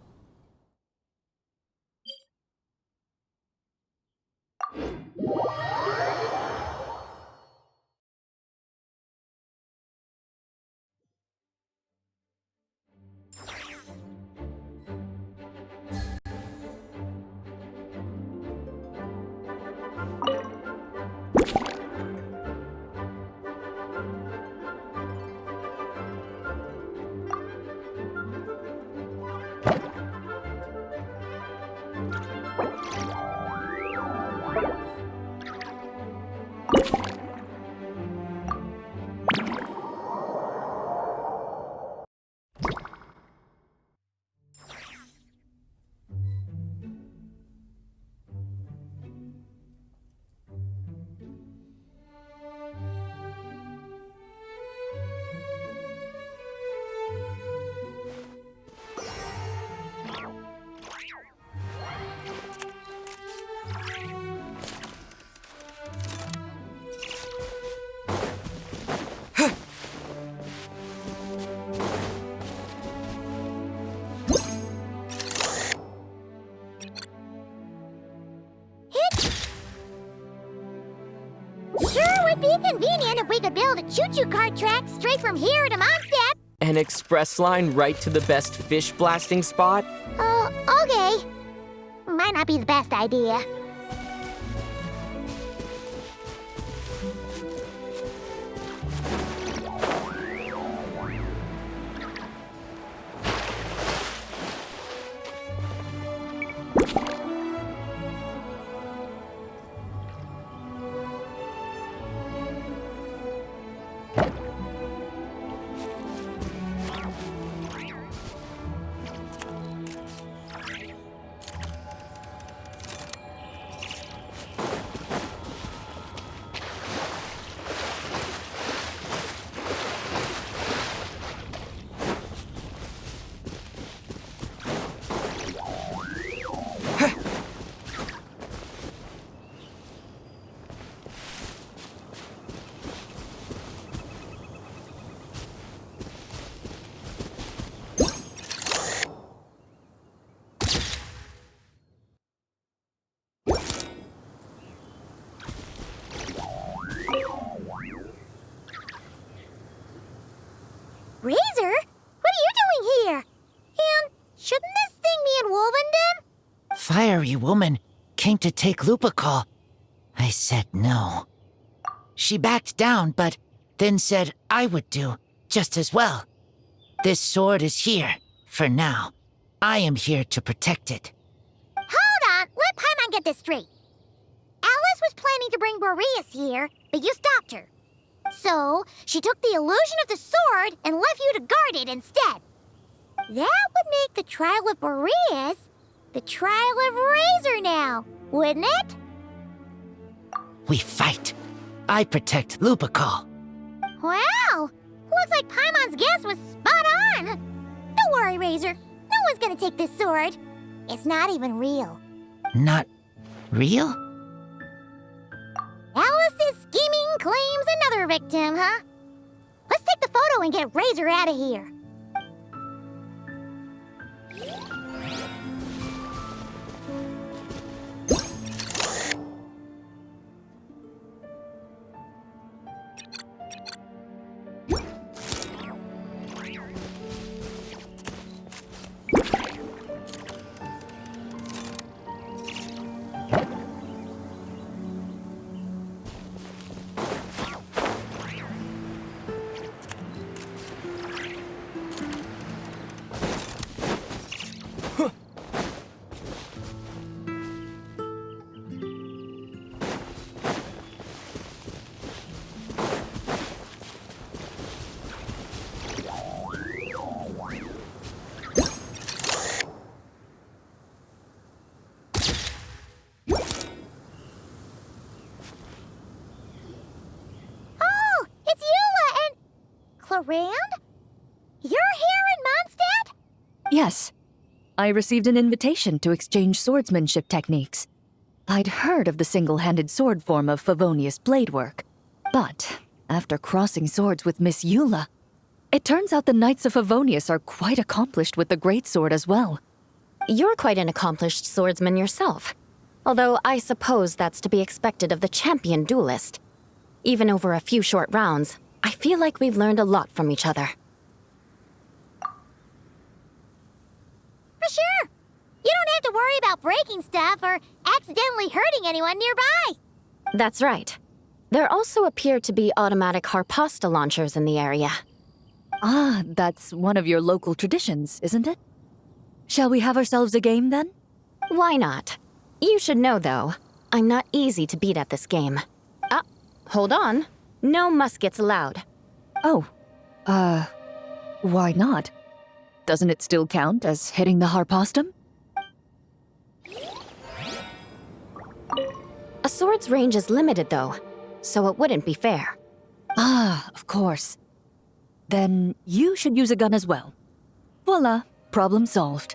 S3: Sure would be convenient if we could build a choo-choo cart track straight from here to Mondstadt.
S6: An express line right to the best fish blasting spot?
S3: Okay. Might not be the best idea. Razor? What are you doing here? And shouldn't this thing be in Wolvenden?
S12: Fiery woman came to take Lupical. I said no. She backed down, but then said I would do just as well. This sword is here, for now. I am here to protect it.
S3: Hold on, let Paimon get this straight. Alice was planning to bring Boreas here, but you stopped her. So, she took the illusion of the sword and left you to guard it instead. That would make the trial of Boreas the trial of Razor now, wouldn't it?
S12: We fight. I protect Lupical.
S3: Wow! Looks like Paimon's guess was spot on. Don't worry, Razor. No one's gonna take this sword. It's not even real.
S12: Not real?
S3: Alice's scheming claims another victim, huh? Let's take the photo and get Razor out of here. Rand? You're here in Mondstadt?
S8: Yes. I received an invitation to exchange swordsmanship techniques. I'd heard of the single-handed sword form of Favonius blade work, but after crossing swords with Miss Eula, It turns out the Knights of Favonius are quite accomplished with the greatsword as well.
S4: You're quite an accomplished swordsman yourself. Although I suppose that's to be expected of the champion duelist. Even over a few short rounds, I feel like we've learned a lot from each other.
S3: For sure. You don't have to worry about breaking stuff or accidentally hurting anyone nearby.
S4: That's right. There also appear to be automatic harpasta launchers in the area.
S8: Ah, that's one of your local traditions, isn't it? Shall we have ourselves a game then?
S4: Why not? You should know, though, I'm not easy to beat at this game. Ah, hold on. No muskets allowed.
S8: Oh, why not? Doesn't it still count as hitting the harpastum?
S4: A sword's range is limited, though, so it wouldn't be fair.
S8: Ah, of course. Then you should use a gun as well. Voila, problem solved.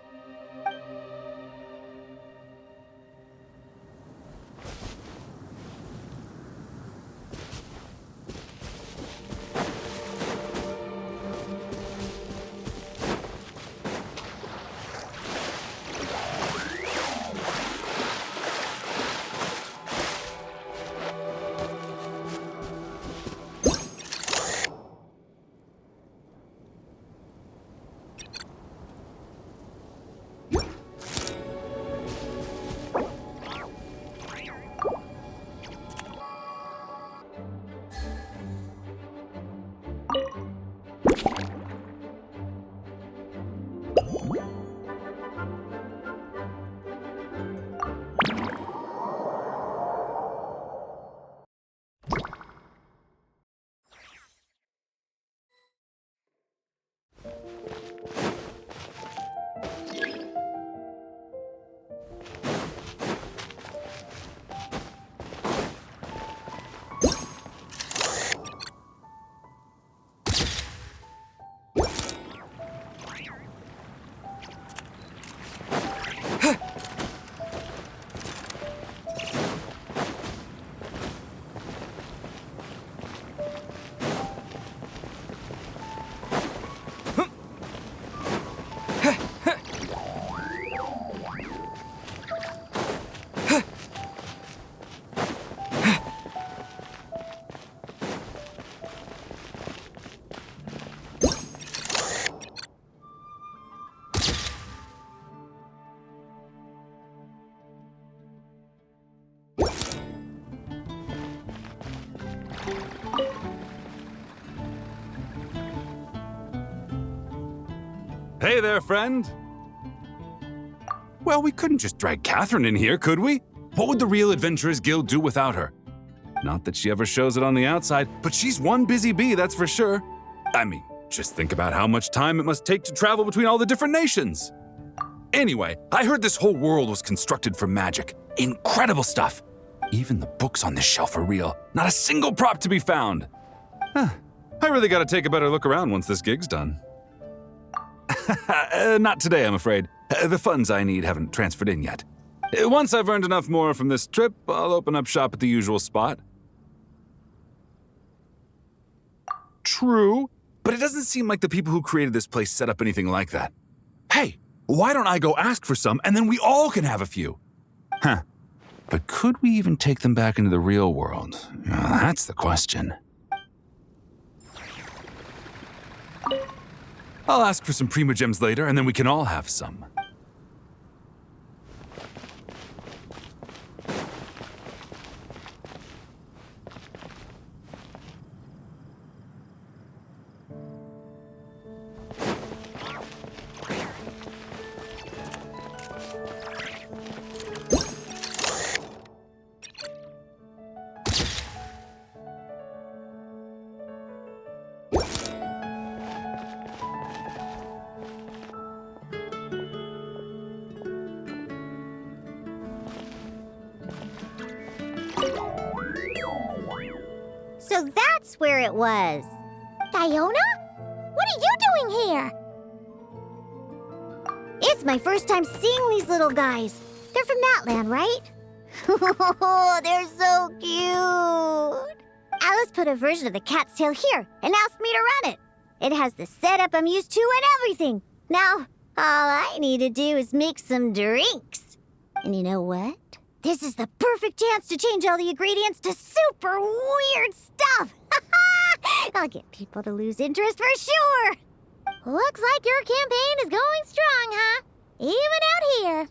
S13: Hey there, friend. Well, we couldn't just drag Catherine in here, could we? What would the Real Adventurers Guild do without her? Not that she ever shows it on the outside, but she's one busy bee, that's for sure. I mean, just think about how much time it must take to travel between all the different nations. Anyway, I heard this whole world was constructed from magic. Incredible stuff. Even the books on this shelf are real. Not a single prop to be found. Huh. I really gotta take a better look around once this gig's done. Not today, I'm afraid. The funds I need haven't transferred in yet. Once I've earned enough more from this trip, I'll open up shop at the usual spot. True, but it doesn't seem like the people who created this place set up anything like that. Hey, why don't I go ask for some and then we all can have a few? Huh. But could we even take them back into the real world? That's the question. I'll ask for some Prima Gems later, and then we can all have some.
S3: So that's where it was. Diona? What are you doing here? It's my first time seeing these little guys. They're from that land, right? They're so cute. Alice put a version of the cat's tail here and asked me to run it. It has the setup I'm used to and everything. Now, all I need to do is make some drinks. And you know what? This is the perfect chance to change all the ingredients to super weird stuff. I'll get people to lose interest for sure. Looks like your campaign is going strong, huh? Even out here.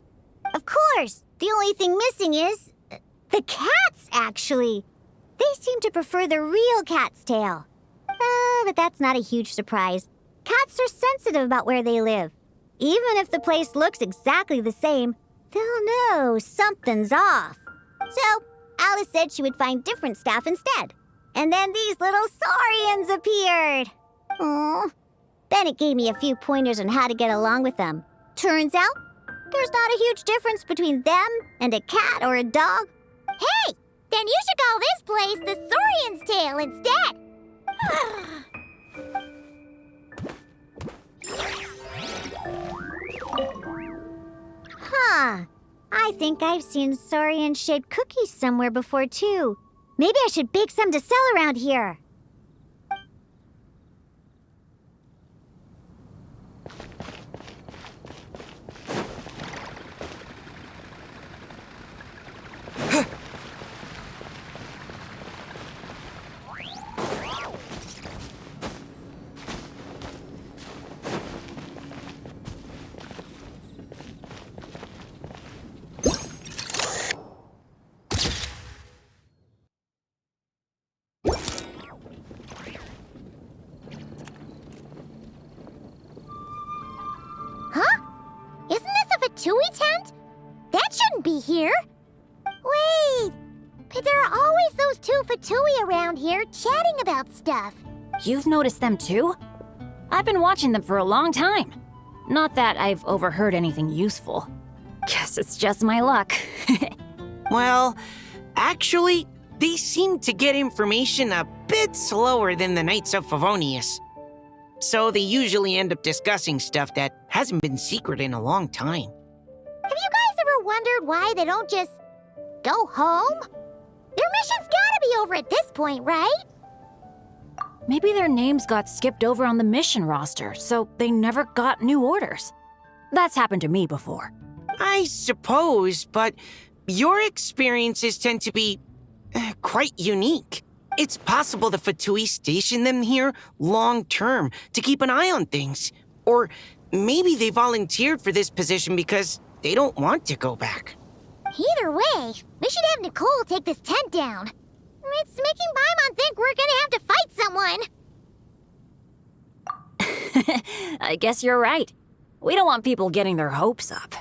S3: Of course, the only thing missing is the cats, actually. They seem to prefer the real cat's tail. But that's not a huge surprise. Cats are sensitive about where they live. Even if the place looks exactly the same, they'll know something's off. So, Alice said she would find different staff instead. And then these little saurians appeared. Aww. Bennett gave me a few pointers on how to get along with them. Turns out, there's not a huge difference between them and a cat or a dog. Hey! Then you should call this place the Saurian's Tail instead. Huh. I think I've seen saurian-shaped cookies somewhere before, too. Maybe I should bake some to sell around here. Fatui tent? That shouldn't be here. Wait, but there are always those two Fatui around here chatting about stuff.
S14: You've noticed them too? I've been watching them for a long time. Not that I've overheard anything useful. Guess it's just my luck.
S15: Well, actually, they seem to get information a bit slower than the Knights of Favonius. So they usually end up discussing stuff that hasn't been secret in a long time.
S3: Have you guys ever wondered why they don't just go home? Their mission's gotta be over at this point, right?
S14: Maybe their names got skipped over on the mission roster, so they never got new orders. That's happened to me before.
S15: I suppose, but your experiences tend to be quite unique. It's possible the Fatui stationed them here long-term to keep an eye on things. Or maybe they volunteered for this position because they don't want to go back.
S3: Either way, we should have Nicole take this tent down. It's making Paimon think we're gonna have to fight someone.
S14: I guess you're right. We don't want people getting their hopes up.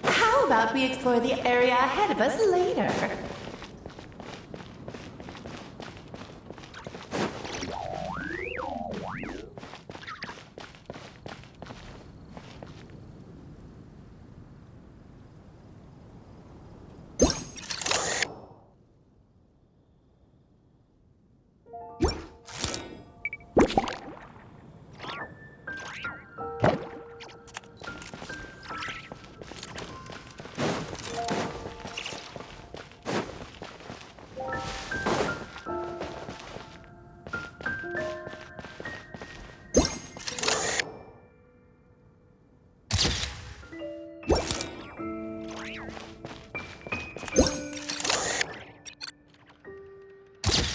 S16: How about we explore the area ahead of us later?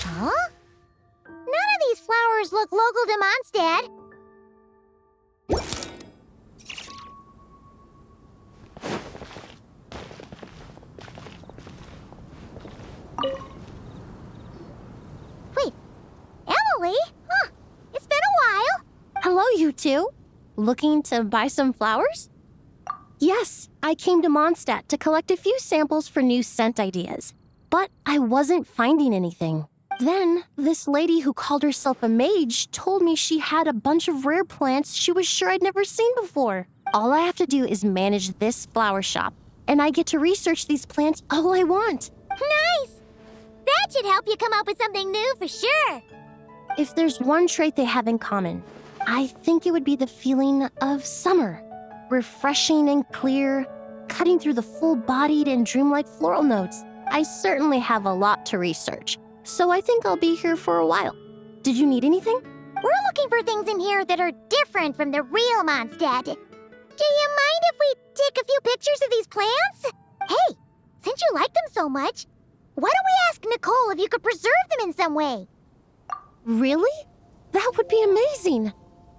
S3: Huh? None of these flowers look local to Mondstadt. Wait, Emily? Huh, it's been a while.
S7: Hello, you two. Looking to buy some flowers? Yes, I came to Mondstadt to collect a few samples for new scent ideas, but I wasn't finding anything. Then, this lady who called herself a mage told me she had a bunch of rare plants she was sure I'd never seen before. All I have to do is manage this flower shop, and I get to research these plants all I want.
S3: Nice! That should help you come up with something new for sure.
S7: If there's one trait they have in common, I think it would be the feeling of summer. Refreshing and clear, cutting through the full-bodied and dreamlike floral notes. I certainly have a lot to research, so I think I'll be here for a while. Did you need anything?
S3: We're looking for things in here that are different from the real Mondstadt. Do you mind if we take a few pictures of these plants? Hey, since you like them so much, why don't we ask Nicole if you could preserve them in some way?
S7: Really? That would be amazing.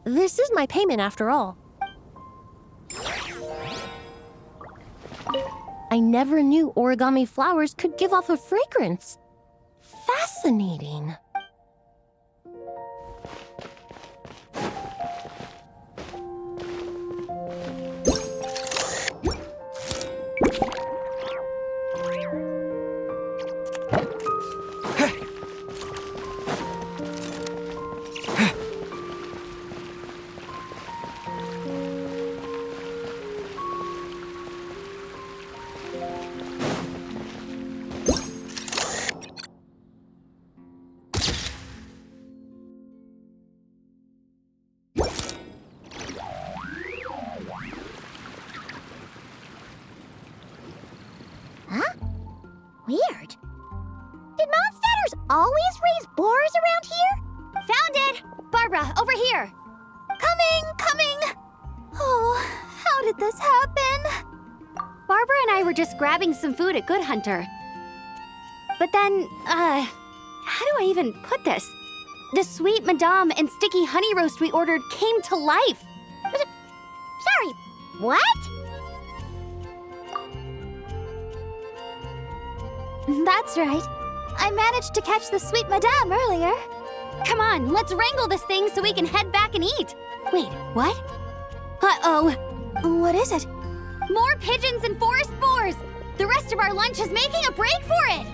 S7: This is my payment after all. I never knew origami flowers could give off a fragrance. Fascinating.
S3: Weird. Did Mondstadters always raise boars around here?
S14: Found it! Barbara, over here!
S3: Coming! Oh, how did this happen?
S14: Barbara and I were just grabbing some food at Good Hunter. But then, how do I even put this? The sweet madame and sticky honey roast we ordered came to life.
S3: Sorry, what?
S14: That's right. I managed to catch the sweet madame earlier. Come on, let's wrangle this thing so we can head back and eat. Wait, what? Uh-oh.
S3: What is it?
S14: More pigeons and forest boars! The rest of our lunch is making a break for it!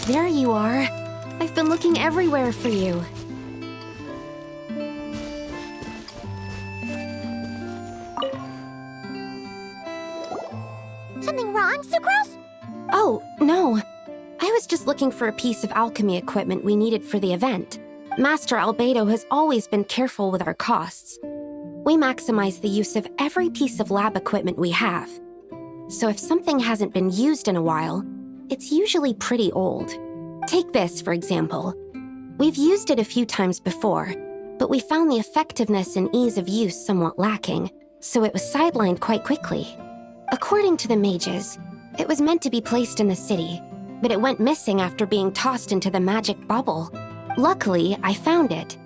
S17: There you are. I've been looking everywhere for you.
S3: Something wrong, Sucrose?
S17: Oh, no. I was just looking for a piece of alchemy equipment we needed for the event. Master Albedo has always been careful with our costs. We maximize the use of every piece of lab equipment we have. So if something hasn't been used in a while, it's usually pretty old. Take this, for example. We've used it a few times before, but we found the effectiveness and ease of use somewhat lacking, so it was sidelined quite quickly. According to the mages, it was meant to be placed in the city, but it went missing after being tossed into the magic bubble. Luckily, I found it.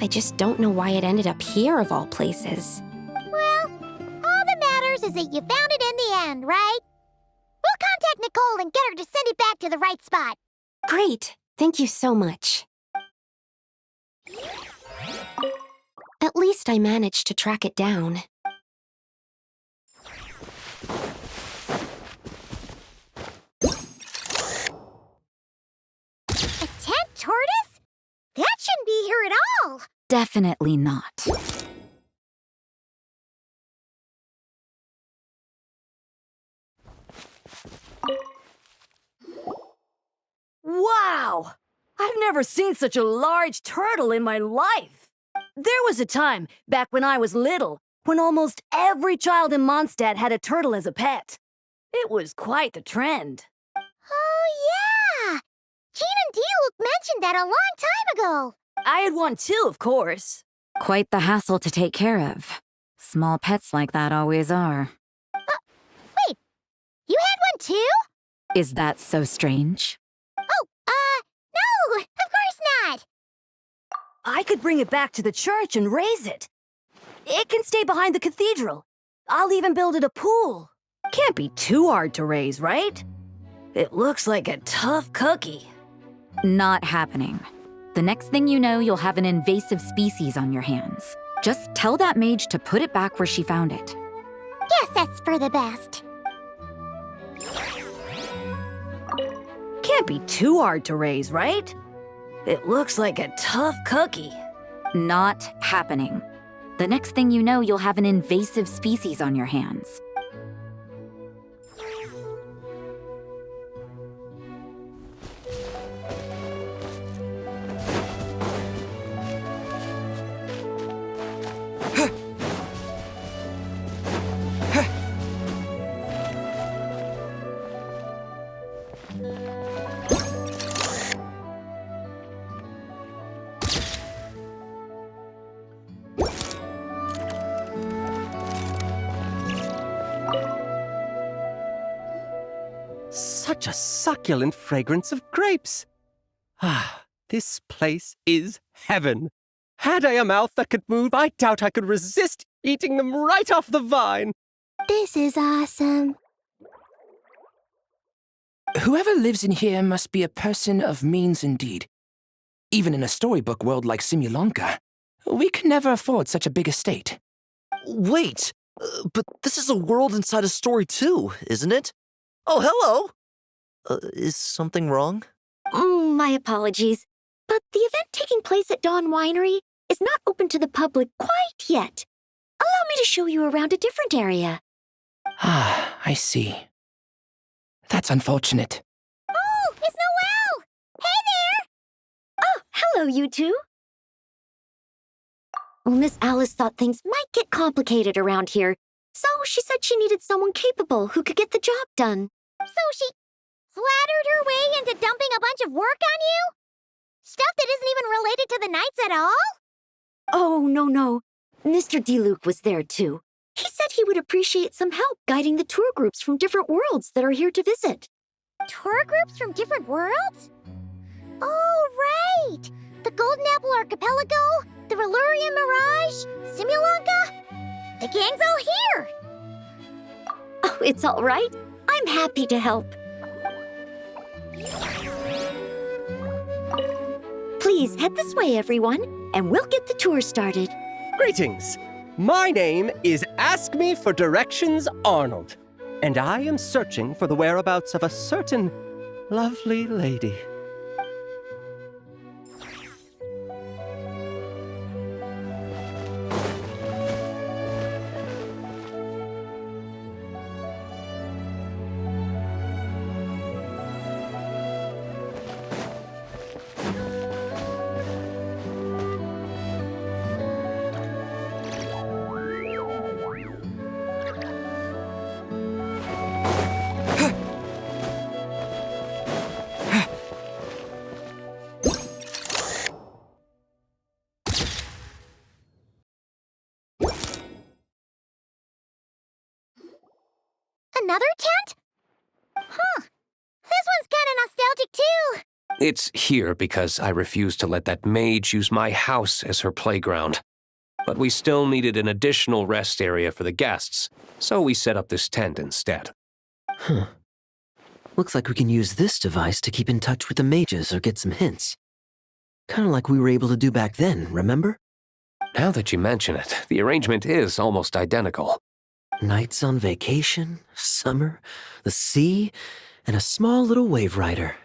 S17: I just don't know why it ended up here of all places.
S3: Well, all that matters is that you found it in the end, right? We'll contact Nicole and get her to send it back to the right spot.
S17: Great. Thank you so much. At least I managed to track it down.
S3: A tent tortoise? That shouldn't be here at all!
S8: Definitely not.
S18: Wow! I've never seen such a large turtle in my life. There was a time, back when I was little, when almost every child in Mondstadt had a turtle as a pet. It was quite the trend.
S3: Oh, yeah! Jean and D-Luke mentioned that a long time ago.
S18: I had one too, of course.
S8: Quite the hassle to take care of. Small pets like that always are.
S3: Wait, you had one too?
S8: Is that so strange?
S3: No, of course not!
S18: I could bring it back to the church and raise it. It can stay behind the cathedral. I'll even build it a pool. Can't be too hard to raise, right? It looks like a tough cookie.
S8: Not happening. The next thing you know, you'll have an invasive species on your hands. Just tell that mage to put it back where she found it.
S3: Guess that's for the best.
S18: Can't be too hard to raise, right? It looks like a tough cookie.
S8: Not happening. The next thing you know, you'll have an invasive species on your hands.
S10: Such a succulent fragrance of grapes. Ah, this place is heaven. Had I a mouth that could move, I doubt I could resist eating them right off the vine.
S3: This is awesome.
S19: Whoever lives in here must be a person of means indeed. Even in a storybook world like Simulonka, we can never afford such a big estate.
S20: Wait, but this is a world inside a story too, isn't it? Oh, hello! Is something wrong?
S14: My apologies, but the event taking place at Dawn Winery is not open to the public quite yet. Allow me to show you around a different area.
S19: Ah, I see. That's unfortunate.
S3: Oh, it's Noelle! Hey there!
S14: Oh, hello, you two. Well, Miss Alice thought things might get complicated around here, so she said she needed someone capable who could get the job done.
S3: So she flattered her way into dumping a bunch of work on you? Stuff that isn't even related to the Knights at all?
S14: Oh, no. Mr. D-Luke was there, too. He said he would appreciate some help guiding the tour groups from different worlds that are here to visit.
S3: Tour groups from different worlds? Oh, right! The Golden Apple Archipelago, the Valurian Mirage, Simulonka. The gang's all here!
S14: Oh, it's all right. I'm happy to help. Please head this way, everyone, and we'll get the tour started.
S10: Greetings. My name is Ask Me for Directions Arnold, and I am searching for the whereabouts of a certain lovely lady.
S3: Another tent? Huh. This one's kinda nostalgic too.
S11: It's here because I refused to let that mage use my house as her playground. But we still needed an additional rest area for the guests, so we set up this tent instead.
S20: Huh. Looks like we can use this device to keep in touch with the mages or get some hints. Kinda like we were able to do back then, remember?
S11: Now that you mention it, the arrangement is almost identical.
S21: Nights on vacation, summer, the sea, and a small little wave rider.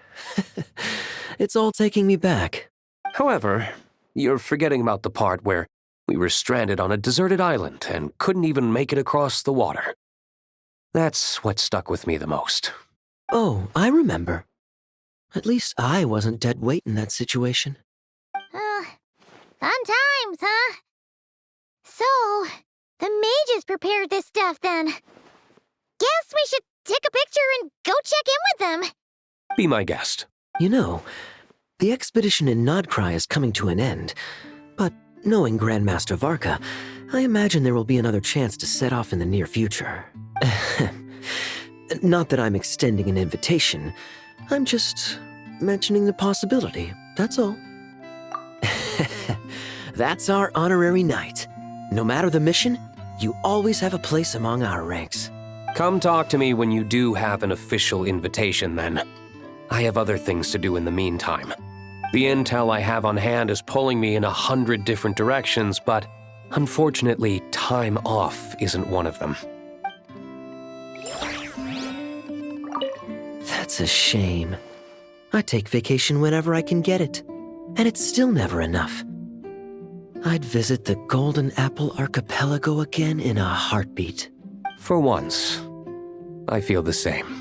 S21: It's all taking me back.
S11: However, you're forgetting about the part where we were stranded on a deserted island and couldn't even make it across the water. That's what stuck with me the most.
S21: Oh, I remember. At least I wasn't dead weight in that situation.
S3: Fun times, huh? So, the mages prepared this stuff then. Guess we should take a picture and go check in with them.
S11: Be my guest.
S21: You know, the expedition in Nodcry is coming to an end, but knowing Grandmaster Varka, I imagine there will be another chance to set off in the near future. Not that I'm extending an invitation, I'm just mentioning the possibility, that's all. That's our honorary knight. No matter the mission, you always have a place among our ranks.
S11: Come talk to me when you do have an official invitation, then. I have other things to do in the meantime. The intel I have on hand is pulling me in 100 different directions, but unfortunately, time off isn't one of them.
S21: That's a shame. I take vacation whenever I can get it, and it's still never enough. I'd visit the Golden Apple Archipelago again in a heartbeat.
S11: For once, I feel the same.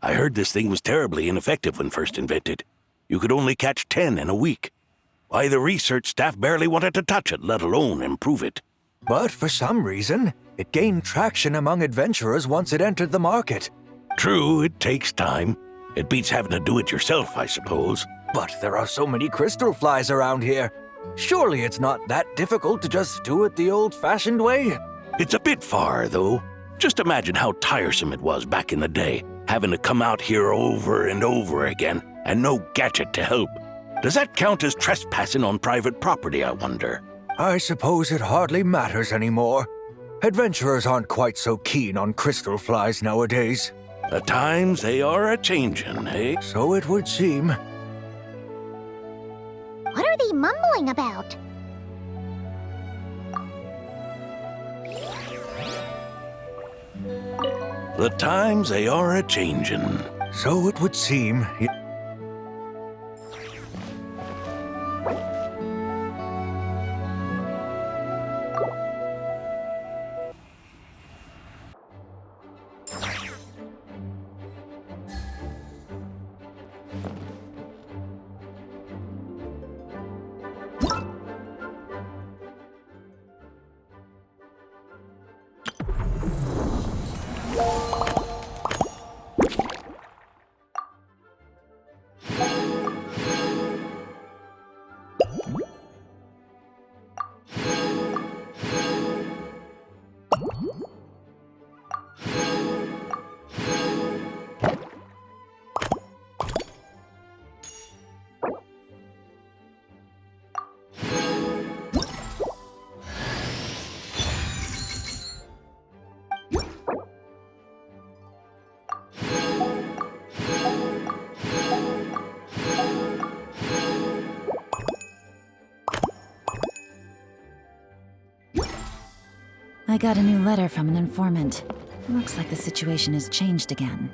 S22: I heard this thing was terribly ineffective when first invented. You could only catch 10 in a week. Why, the research staff barely wanted to touch it, let alone improve it.
S23: But for some reason, it gained traction among adventurers once it entered the market.
S22: True, it takes time. It beats having to do it yourself, I suppose.
S23: But there are so many crystal flies around here. Surely it's not that difficult to just do it the old-fashioned way?
S22: It's a bit far, though. Just imagine how tiresome it was back in the day, having to come out here over and over again, and no gadget to help. Does that count as trespassing on private property, I wonder?
S23: I suppose it hardly matters anymore. Adventurers aren't quite so keen on crystal flies nowadays.
S22: The times they are a-changin', eh?
S23: So it would seem.
S3: What are they mumbling about?
S22: The times they are a-changin'.
S23: So it would seem.
S1: got a new letter from an informant. Looks like the situation has changed again.